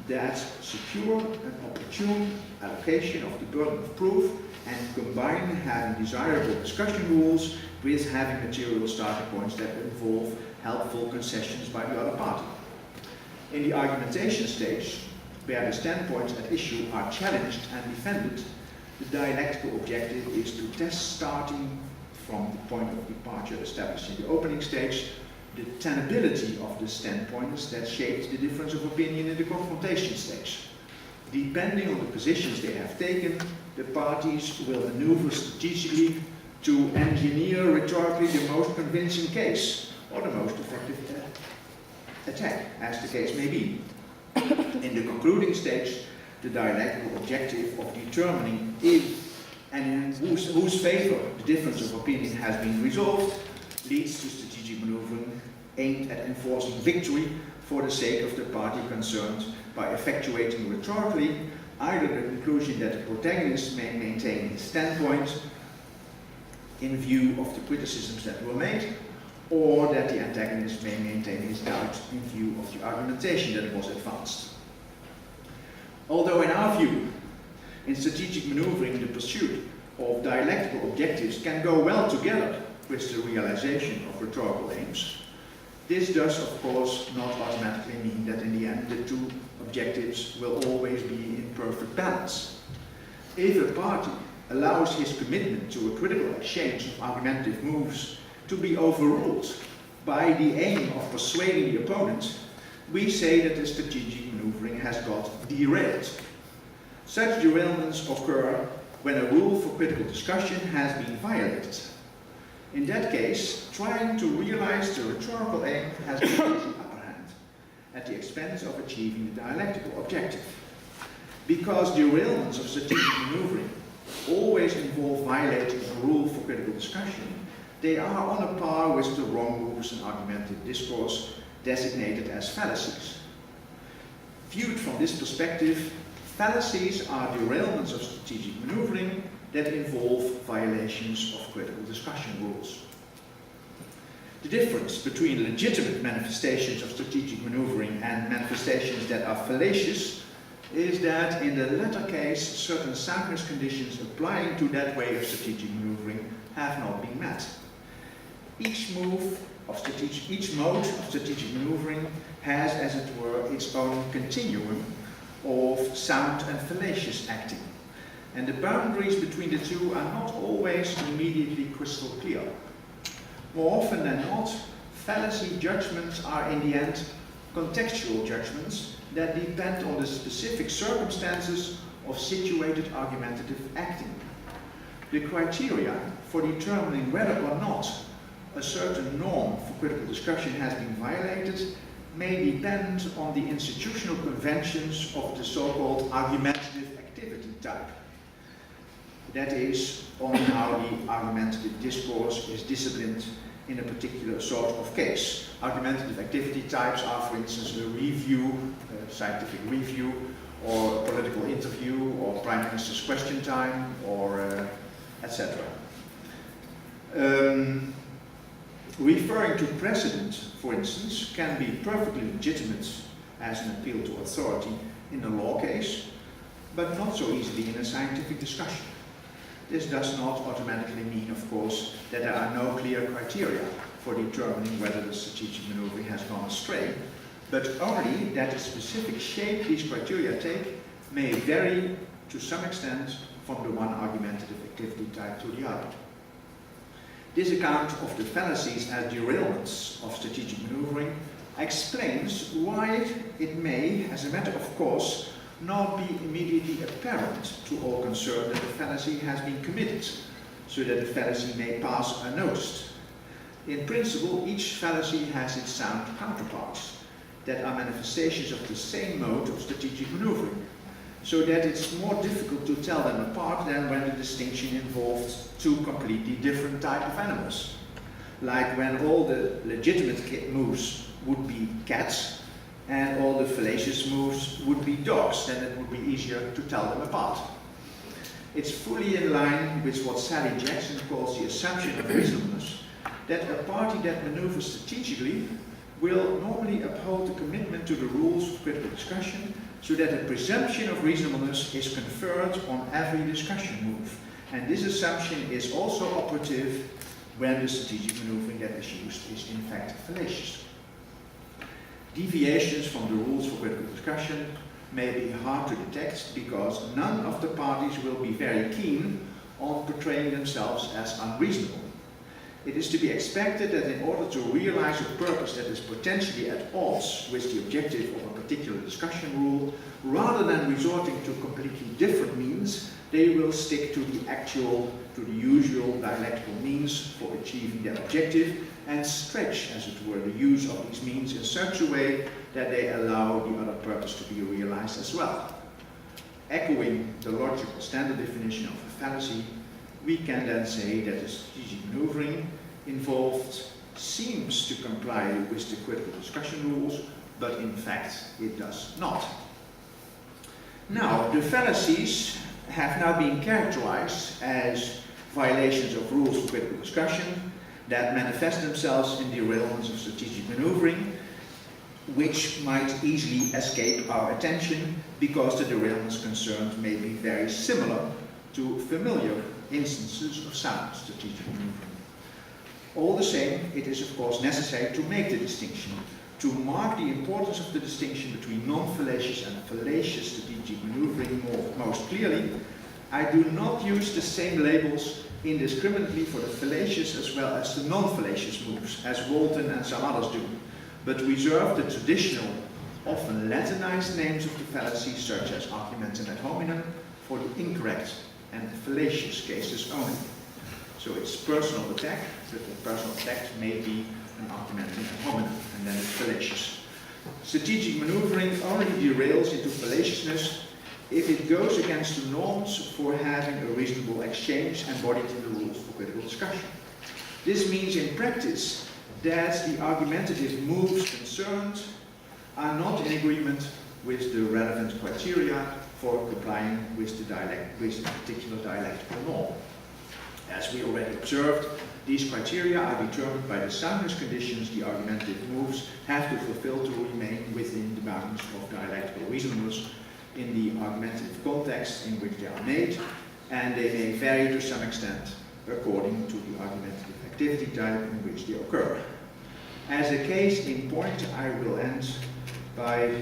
that secure an opportune allocation of the burden of proof and combine having desirable discussion rules with having material starting points that involve helpful concessions by the other party. In the argumentation stage, where the standpoints at issue are challenged and defended, the dialectical objective is to test, starting from the point of departure established in the opening stage, the tenability of the standpoints that shaped the difference of opinion in the confrontation stage. Depending on the positions they have taken, the parties will maneuver strategically to engineer rhetorically the most convincing case, or the most effective attack, as the case may be. In the concluding stage, the dialectical objective of determining if and in whose favor the difference of opinion has been resolved leads to strategic maneuvering aimed at enforcing victory for the sake of the party concerned by effectuating rhetorically either the conclusion that the protagonist may maintain his standpoint in view of the criticisms that were made, or that the antagonist may maintain his doubt in view of the argumentation that was advanced. Although in our view, in strategic maneuvering, the pursuit of dialectical objectives can go well together with the realization of rhetorical aims, this does, of course, not automatically mean that in the end the two objectives will always be in perfect balance. If a party allows his commitment to a critical exchange of argumentative moves to be overruled by the aim of persuading the opponent, we say that the strategic maneuvering has got derailed. Such derailments occur when a rule for critical discussion has been violated. In that case, trying to realize the rhetorical aim has been the upper hand, at the expense of achieving the dialectical objective. Because derailments of strategic maneuvering always involve violating a rule for critical discussion, they are on a par with the wrong moves in argumentative discourse designated as fallacies. Viewed from this perspective, fallacies are derailments of strategic maneuvering that involve violations of critical discussion rules. The difference between legitimate manifestations of strategic maneuvering and manifestations that are fallacious is that in the latter case, certain soundness conditions applying to that way of strategic maneuvering have not been met. Each mode of strategic maneuvering has, as it were, its own continuum of sound and fallacious acting. And the boundaries between the two are not always immediately crystal clear. More often than not, fallacy judgments are in the end contextual judgments that depend on the specific circumstances of situated argumentative acting. The criteria for determining whether or not a certain norm for critical discussion has been violated may depend on the institutional conventions of the so-called argumentative activity type. That is, on how the argumentative discourse is disciplined in a particular sort of case. Argumentative activity types are, for instance, a review, a scientific review, or a political interview, or Prime Minister's question time, or etc. Referring to precedent, for instance, can be perfectly legitimate as an appeal to authority in a law case, but not so easily in a scientific discussion. This does not automatically mean, of course, that there are no clear criteria for determining whether the strategic maneuvering has gone astray, but only that the specific shape these criteria take may vary to some extent from the one argumentative activity type to the other. This account of the fallacies as derailments of strategic maneuvering explains why it may, as a matter of course, not be immediately apparent to all concerned that the fallacy has been committed, so that the fallacy may pass unnoticed. In principle, each fallacy has its sound counterparts that are manifestations of the same mode of strategic maneuvering, so that it's more difficult to tell them apart than when the distinction involves two completely different types of animals. Like when all the legitimate moves would be cats, and all the fallacious moves would be dogs, then it would be easier to tell them apart. It's fully in line with what Sally Jackson calls the assumption of reasonableness, that a party that maneuvers strategically will normally uphold the commitment to the rules of critical discussion, so that a presumption of reasonableness is conferred on every discussion move. And this assumption is also operative when the strategic maneuvering that is used is in fact fallacious. Deviations from the rules for critical discussion may be hard to detect because none of the parties will be very keen on portraying themselves as unreasonable. It is to be expected that in order to realize a purpose that is potentially at odds with the objective of a particular discussion rule, rather than resorting to completely different means, they will stick to the usual dialectical means for achieving their objective, and stretch, as it were, the use of these means in such a way that they allow the other purpose to be realized as well. Echoing the logical standard definition of a fallacy, we can then say that the strategic maneuvering involved seems to comply with the critical discussion rules, but in fact it does not. Now, the fallacies have now been characterized as violations of rules of critical discussion that manifest themselves in derailments of strategic maneuvering, which might easily escape our attention because the derailments concerned may be very similar to familiar instances of sound strategic maneuvering. All the same, it is of course necessary to make the distinction, to mark the importance of the distinction between non-fallacious and fallacious strategic maneuvering most clearly. I do not use the same labels indiscriminately for the fallacious as well as the non-fallacious moves, as Walton and some others do, but reserve the traditional, often Latinized names of the fallacies, such as argumentum ad hominem, for the incorrect and fallacious cases only. So it's personal attack, but the personal attack may be an argumentum ad hominem, and then it's fallacious. Strategic maneuvering only derails into fallaciousness if it goes against the norms for having a reasonable exchange embodied in the rules for critical discussion. This means in practice that the argumentative moves concerned are not in agreement with the relevant criteria for complying with the particular dialectical norm. As we already observed, these criteria are determined by the soundness conditions the argumentative moves have to fulfill to remain within the bounds of dialectical reasonableness in the argumentative context in which they are made, and they may vary to some extent according to the argumentative activity type in which they occur. As a case in point, I will end by,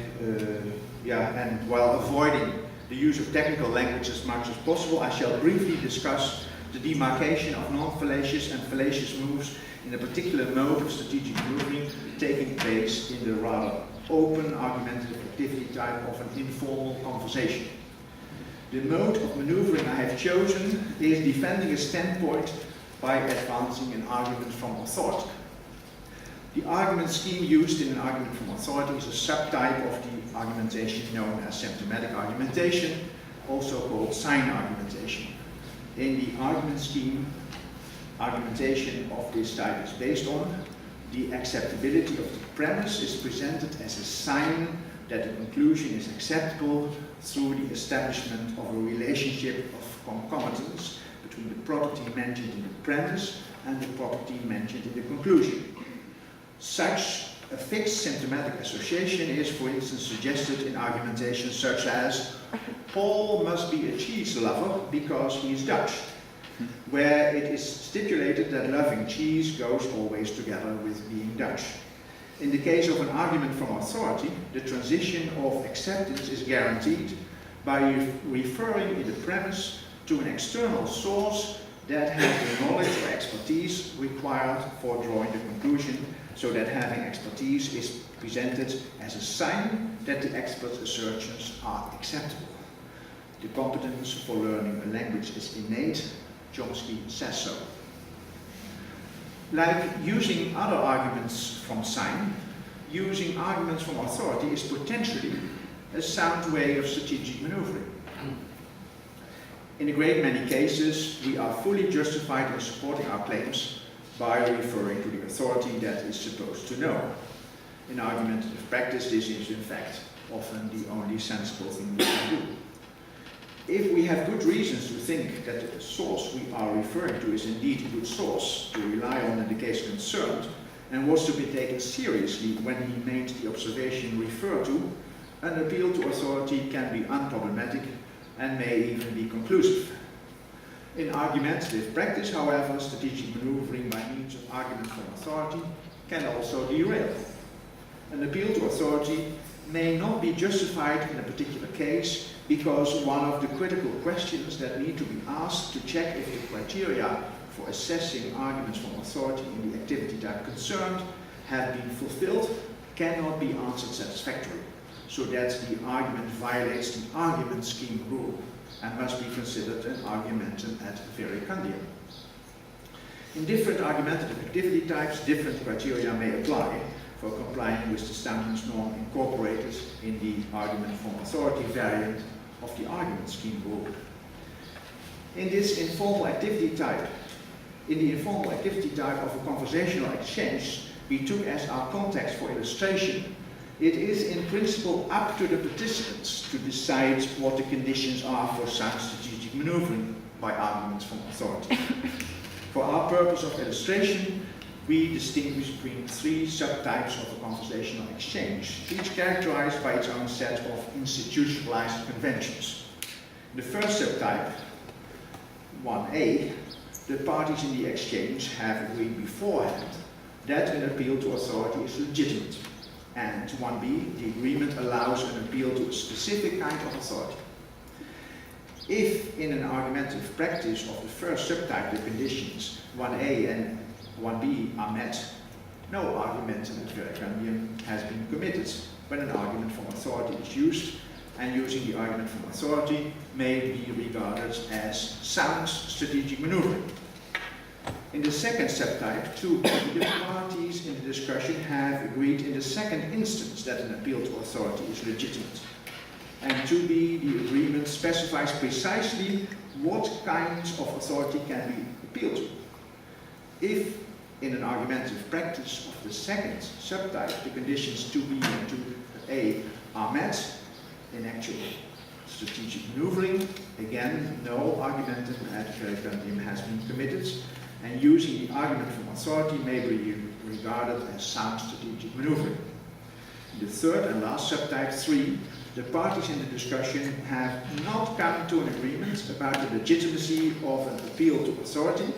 and while avoiding the use of technical language as much as possible, I shall briefly discuss the demarcation of non-fallacious and fallacious moves in a particular mode of strategic maneuvering taking place in the rather open argumentative activity type of an informal conversation. The mode of maneuvering I have chosen is defending a standpoint by advancing an argument from authority. The argument scheme used in an argument from authority is a subtype of the argumentation known as symptomatic argumentation, also called sign argumentation. In the argument scheme, argumentation of this type is based on the acceptability of the premise is presented as a sign that the conclusion is acceptable through the establishment of a relationship of concomitance between the property mentioned in the premise and the property mentioned in the conclusion. Such a fixed symptomatic association is, for instance, suggested in argumentation such as Paul must be a cheese lover because he is Dutch, where it is stipulated that loving cheese goes always together with being Dutch. In the case of an argument from authority, the transition of acceptance is guaranteed by referring in the premise to an external source that has the knowledge or expertise required for drawing the conclusion, so that having expertise is presented as a sign that the expert's assertions are acceptable. The competence for learning a language is innate. Chomsky says so. Like using other arguments from sign, using arguments from authority is potentially a sound way of strategic maneuvering. In a great many cases, we are fully justified in supporting our claims by referring to the authority that is supposed to know. In argumentative practice, this is in fact often the only sensible thing we can do. If we have good reasons to think that the source we are referring to is indeed a good source to rely on in the case concerned, and was to be taken seriously when he made the observation referred to, an appeal to authority can be unproblematic and may even be conclusive. In argumentative practice, however, strategic maneuvering by means of argument from authority can also derail. An appeal to authority may not be justified in a particular case because one of the critical questions that need to be asked to check if the criteria for assessing arguments from authority in the activity type concerned have been fulfilled cannot be answered satisfactorily, so that the argument violates the argument scheme rule and must be considered an argumentum ad verecundiam. In different argumentative activity types, different criteria may apply for complying with the standards norm incorporated in the argument from authority variant of the argument scheme rule. In the informal activity type of a conversational exchange we took as our context for illustration, it is in principle up to the participants to decide what the conditions are for sound strategic maneuvering by arguments from authority. For our purpose of illustration, we distinguish between three subtypes of a conversational exchange, each characterized by its own set of institutionalized conventions. The first subtype, 1a, the parties in the exchange have agreed beforehand that an appeal to authority is legitimate. And 1b, the agreement allows an appeal to a specific kind of authority. If in an argumentative practice of the first subtype the conditions 1a and 1b are met, no argumentative referendum has been committed when an argument from authority is used, and using the argument from authority may be regarded as sound strategic maneuvering. In the second subtype, 2b, the parties in the discussion have agreed in the second instance that an appeal to authority is legitimate. And 2b, the agreement specifies precisely what kinds of authority can be appealed to. If in an argumentative practice of the second subtype the conditions 2b and 2a are met, in actual strategic maneuvering, again, no argumentative referendum has been committed, and using the argument from authority may be regarded as sound strategic maneuvering. In the third and last subtype, 3, the parties in the discussion have not come to an agreement about the legitimacy of an appeal to authority.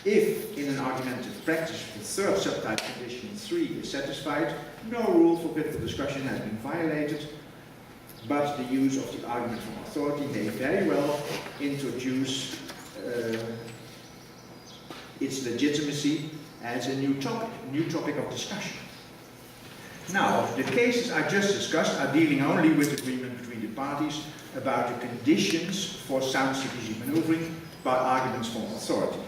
If in an argumentative practice the third subtype condition 3 is satisfied, no rule for critical discussion has been violated, but the use of the argument from authority may very well introduce its legitimacy as a new topic of discussion. Now, the cases I just discussed are dealing only with agreement between the parties about the conditions for sound strategic maneuvering by arguments from authority.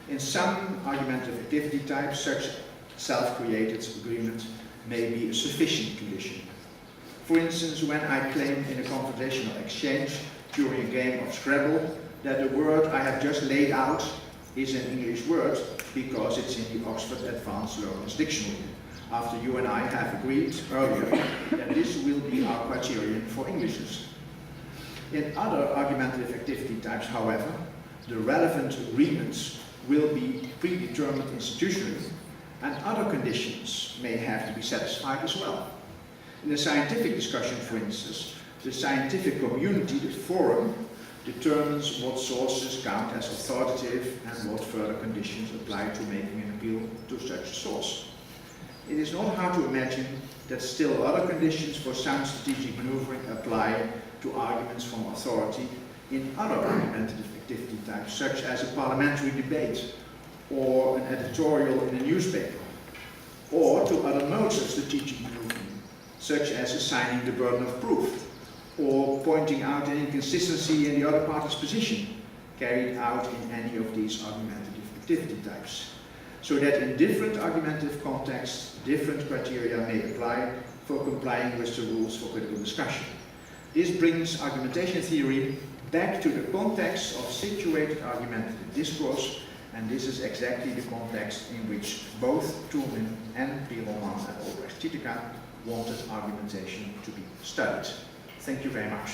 In some argumentative activity types, such self-created agreement may be a sufficient condition. For instance, when I claim in a confrontational exchange during a game of Scrabble that the word I have just laid out is an English word because it's in the Oxford Advanced Learner's Dictionary, after you and I have agreed earlier that this will be our criterion for Englishness. In other argumentative activity types, however, the relevant agreements will be predetermined institutionally, and other conditions may have to be satisfied as well. In a scientific discussion, for instance, the scientific community, the forum, determines what sources count as authoritative and what further conditions apply to making an appeal to such a source. It is not hard to imagine that still other conditions for sound strategic maneuvering apply to arguments from authority in other argumentative activity types, such as a parliamentary debate or an editorial in a newspaper, or to other modes of strategic maneuvering, such as assigning the burden of proof, or pointing out an inconsistency in the other party's position, carried out in any of these argumentative activity types. So that in different argumentative contexts, different criteria may apply for complying with the rules for critical discussion. This brings argumentation theory back to the context of situated argumentative discourse, and this is exactly the context in which both Toulmin and Piroman and Albrecht-Tiedeker wanted argumentation to be studied. Thank you very much.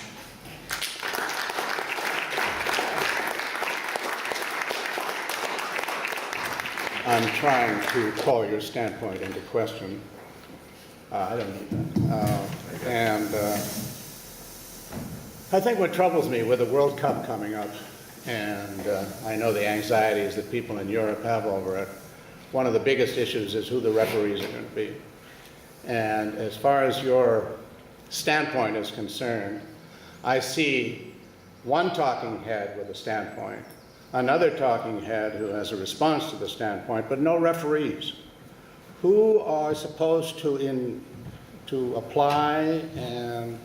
I'm trying to call your standpoint into question. I don't need that. I think what troubles me with the World Cup coming up, and I know the anxieties that people in Europe have over it, one of the biggest issues is who the referees are going to be. And as far as your standpoint is concerned, I see one talking head with a standpoint, another talking head who has a response to the standpoint, but no referees. Who are supposed to apply and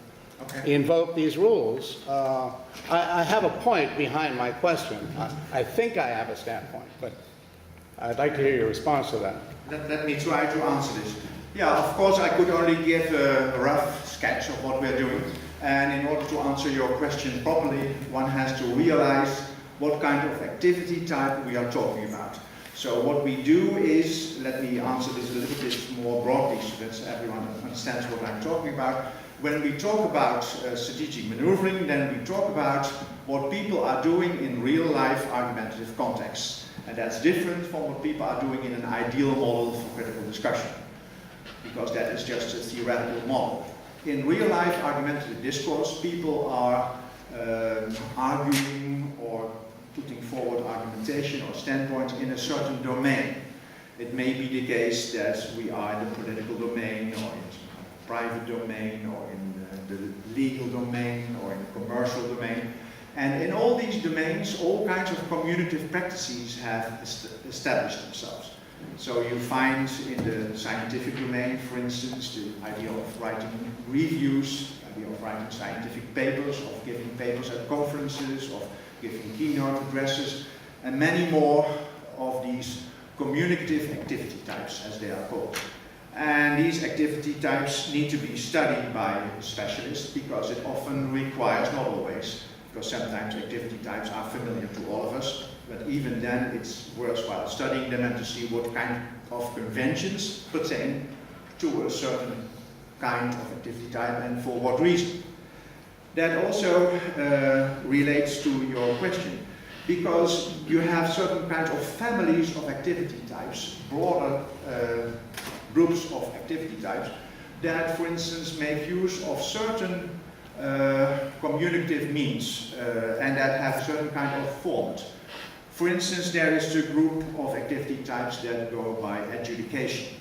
invoke these rules? I have a point behind my question. I think I have a standpoint, but I'd like to hear your response to that. Let me try to answer this. Yeah, of course I could only give a rough sketch of what we're doing, and in order to answer your question properly, one has to realize what kind of activity type we are talking about. So what we do is, let me answer this a little bit more broadly so that everyone understands what I'm talking about. When we talk about strategic maneuvering, then we talk about what people are doing in real-life argumentative contexts. And that's different from what people are doing in an ideal model for critical discussion, because that is just a theoretical model. In real-life argumentative discourse, people are arguing or putting forward argumentation or standpoint in a certain domain. It may be the case that we are in the political domain, or in the private domain, or in the legal domain, or in the commercial domain. And in all these domains, all kinds of communicative practices have established themselves. So you find in the scientific domain, for instance, the idea of writing reviews, the idea of writing scientific papers, of giving papers at conferences, of giving keynote addresses, and many more of these communicative activity types, as they are called. And these activity types need to be studied by specialists because it often requires, not always, because sometimes activity types are familiar to all of us, but even then it's worthwhile studying them and to see what kind of conventions pertain to a certain kind of activity type and for what reason. That also relates to your question, because you have certain kinds of families of activity types, broader groups of activity types, that, for instance, make use of certain communicative means and that have a certain kind of format. For instance, there is a group of activity types that go by adjudication.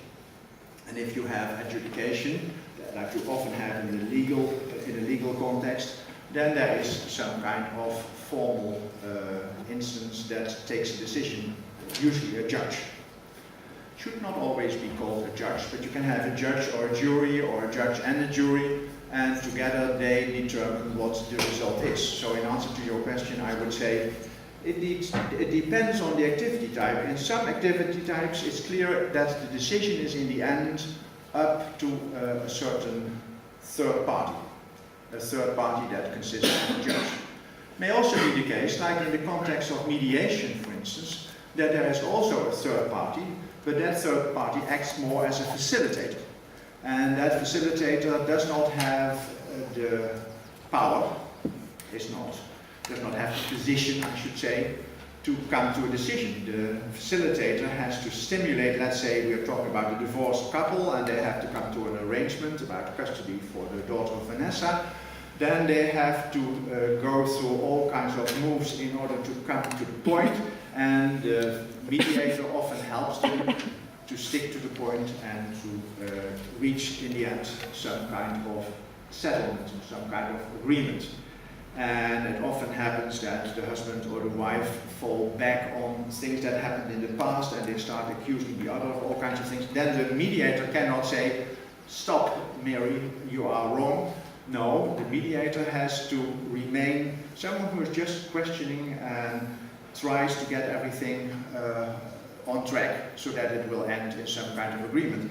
And if you have adjudication, like you often have in a legal context, then there is some kind of formal instance that takes a decision, usually a judge. Should not always be called a judge, but you can have a judge or a jury, or a judge and a jury, and together they determine what the result is. So in answer to your question, I would say it depends on the activity type. In some activity types, it's clear that the decision is in the end up to a certain third party. A third party that consists of a judge. May also be the case, like in the context of mediation, for instance, that there is also a third party, but that third party acts more as a facilitator. And that facilitator does not have the power, does not have the position, I should say, to come to a decision. The facilitator has to stimulate, let's say we are talking about a divorced couple and they have to come to an arrangement about custody for the daughter of Vanessa. Then they have to go through all kinds of moves in order to come to the point, and the mediator often helps them to stick to the point and to reach in the end some kind of settlement, some kind of agreement. And it often happens that the husband or the wife fall back on things that happened in the past and they start accusing the other of all kinds of things. Then the mediator cannot say, "Stop, Mary, you are wrong." No, the mediator has to remain someone who is just questioning and tries to get everything on track so that it will end in some kind of agreement.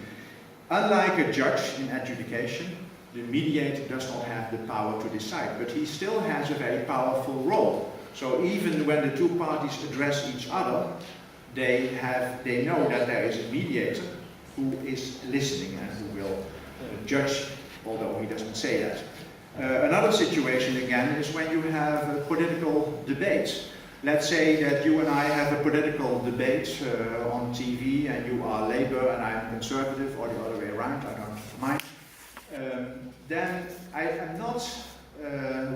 Unlike a judge in adjudication, the mediator does not have the power to decide, but he still has a very powerful role. So even when the two parties address each other, they know that there is a mediator who is listening and who will judge, although he doesn't say that. Another situation again is when you have a political debate. Let's say that you and I have a political debate on TV and you are Labour and I am Conservative, or the other way around, I don't mind. Then I am not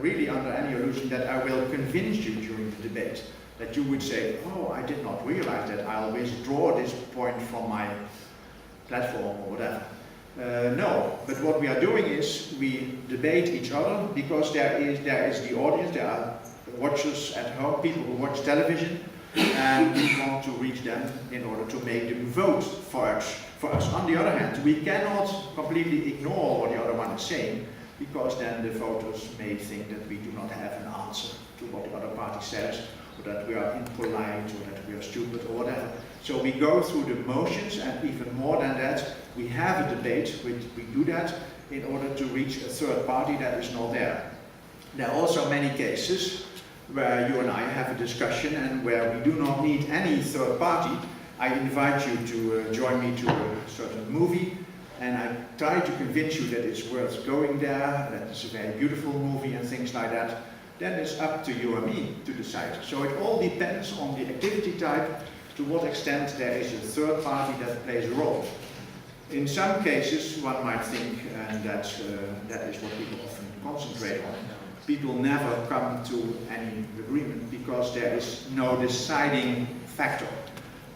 really under any illusion that I will convince you during the debate. That you would say, "Oh, I did not realize that, I'll withdraw this point from my platform," or whatever. No, but what we are doing is we debate each other because there is the audience, there are watchers at home, people who watch television, and we want to reach them in order to make them vote for us. On the other hand, we cannot completely ignore what the other one is saying, because then the voters may think that we do not have an answer to what the other party says, or that we are impolite, or that we are stupid, or whatever. So we go through the motions, and even more than that, we have a debate. We do that in order to reach a third party that is not there. There are also many cases where you and I have a discussion and where we do not need any third party. I invite you to join me to a certain movie, and I try to convince you that it's worth going there, that it's a very beautiful movie and things like that. Then it's up to you and me to decide. So it all depends on the activity type, to what extent there is a third party that plays a role. In some cases, one might think, and that is what people often concentrate on, people never come to any agreement because there is no deciding factor.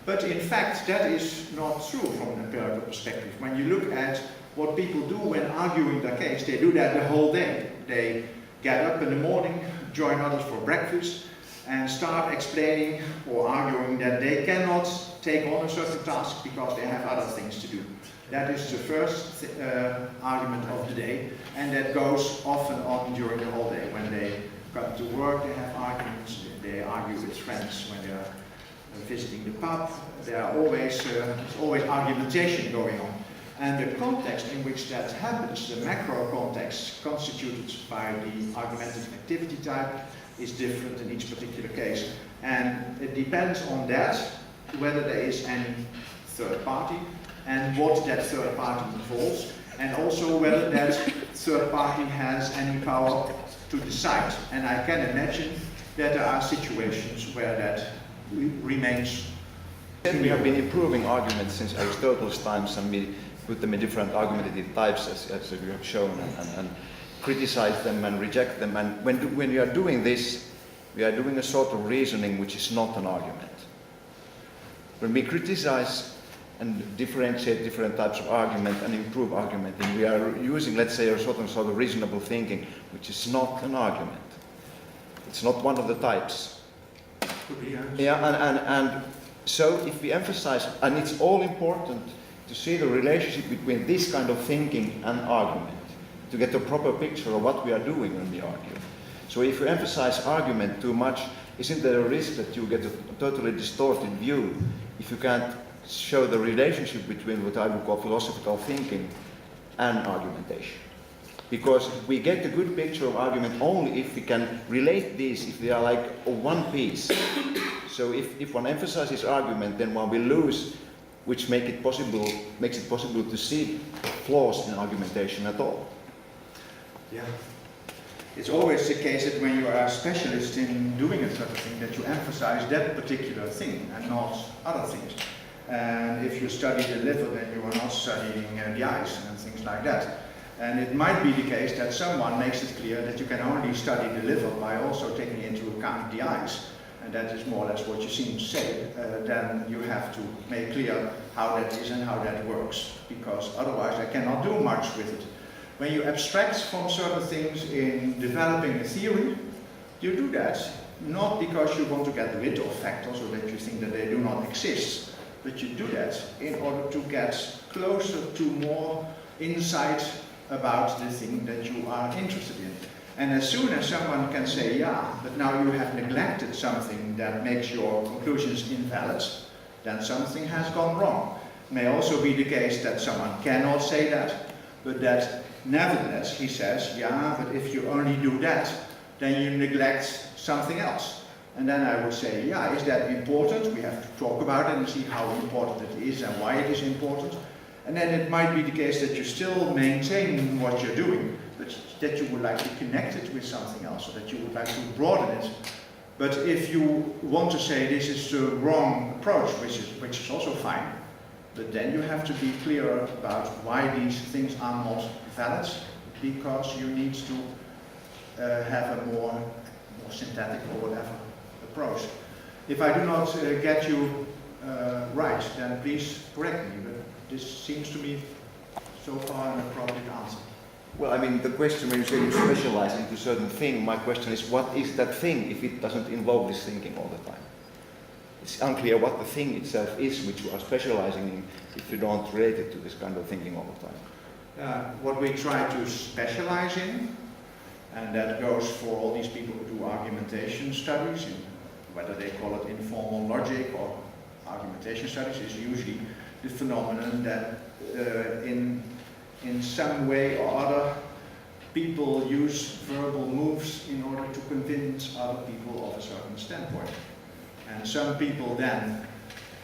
But in fact, that is not true from an empirical perspective. When you look at what people do when arguing their case, they do that the whole day. They get up in the morning, join others for breakfast, and start explaining or arguing that they cannot take on a certain task because they have other things to do. That is the first argument of the day, and that goes often on during the whole day. When they come to work, they have arguments, they argue with friends when they are visiting the pub. There are always, there's always argumentation going on. And the context in which that happens, the macro context constituted by the argumentative activity type, is different in each particular case. And it depends on that, whether there is any third party, and what that third party involves, and also whether that third party has any power to decide. And I can imagine that there are situations where that remains. We have been improving arguments since Aristotle's times, and we put them in different argumentative types, as we have shown, and criticize them and reject them. And when we are doing this, we are doing a sort of reasoning which is not an argument. When we criticize and differentiate different types of argument and improve argumenting, we are using, let's say, a sort of reasonable thinking, which is not an argument. It's not one of the types. Yeah, and so if we emphasize, and it's all important to see the relationship between this kind of thinking and argument, to get a proper picture of what we are doing when we argue. So if you emphasize argument too much, isn't there a risk that you get a totally distorted view if you can't show the relationship between what I would call philosophical thinking and argumentation? Because we get a good picture of argument only if we can relate these, if they are like one piece. So if one emphasizes argument, then one will lose, which makes it possible to see flaws in argumentation at all. Yeah. It's always the case that when you are a specialist in doing a certain thing, that you emphasize that particular thing and not other things. And if you study the liver, then you are not studying the eyes and things like that. And it might be the case that someone makes it clear that you can only study the liver by also taking into account the eyes. And that is more or less what you seem to say. Then you have to make clear how that is and how that works, because otherwise I cannot do much with it. When you abstract from certain things in developing a theory, you do that not because you want to get rid of factors or that you think that they do not exist, but you do that in order to get closer to more insight about the thing that you are interested in. And as soon as someone can say, yeah, but now you have neglected something that makes your conclusions invalid, then something has gone wrong. It may also be the case that someone cannot say that, but that nevertheless he says, yeah, but if you only do that, then you neglect something else. And then I would say, yeah, is that important? We have to talk about it and see how important it is and why it is important. And then it might be the case that you still maintain what you're doing, but that you would like to connect it with something else, or that you would like to broaden it. But if you want to say this is the wrong approach, which is also fine, but then you have to be clear about why these things are not valid, because you need to have a more synthetic or whatever approach. If I do not get you right, then please correct me. But this seems to me so far an appropriate answer. Well, I mean, the question when you say you specialize into a certain thing, my question is, what is that thing if it doesn't involve this thinking all the time? It's unclear what the thing itself is which you are specializing in if you don't relate it to this kind of thinking all the time. What we try to specialize in, and that goes for all these people who do argumentation studies in whether they call it informal logic or argumentation studies, is usually the phenomenon that in some way or other people use verbal moves in order to convince other people of a certain standpoint. And some people then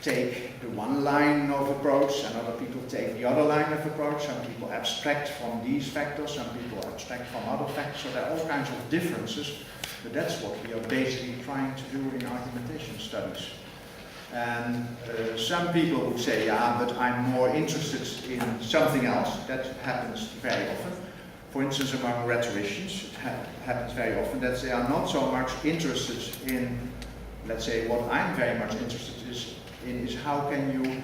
take the one line of approach and other people take the other line of approach. Some people abstract from these factors, some people abstract from other factors. So there are all kinds of differences, but that's what we are basically trying to do in argumentation studies. And some people would say, yeah, but I'm more interested in something else. That happens very often. For instance, among rhetoricians, it happens very often that they are not so much interested in, let's say, what I'm very much interested in is how can you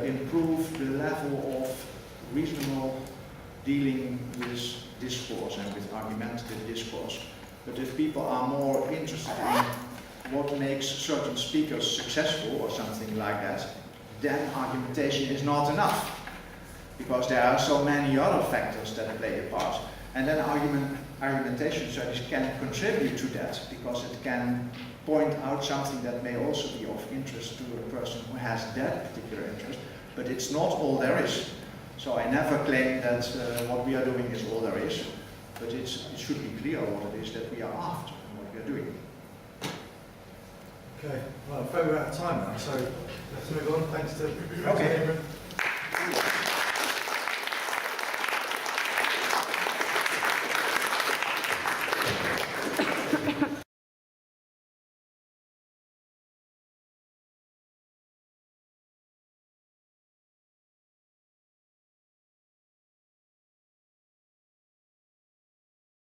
improve the level of reasonable dealing with discourse and with argumentative discourse. But if people are more interested in what makes certain speakers successful or something like that, then argumentation is not enough, because there are so many other factors that play a part. And then argumentation studies can contribute to that, because it can point out something that may also be of interest to a person who has that particular interest, but it's not all there is. So I never claim that what we are doing is all there is, but it should be clear what it is that we are after and what we are doing. Okay, well, I'm afraid we're out of time now, so let's move on. Thanks to Okay.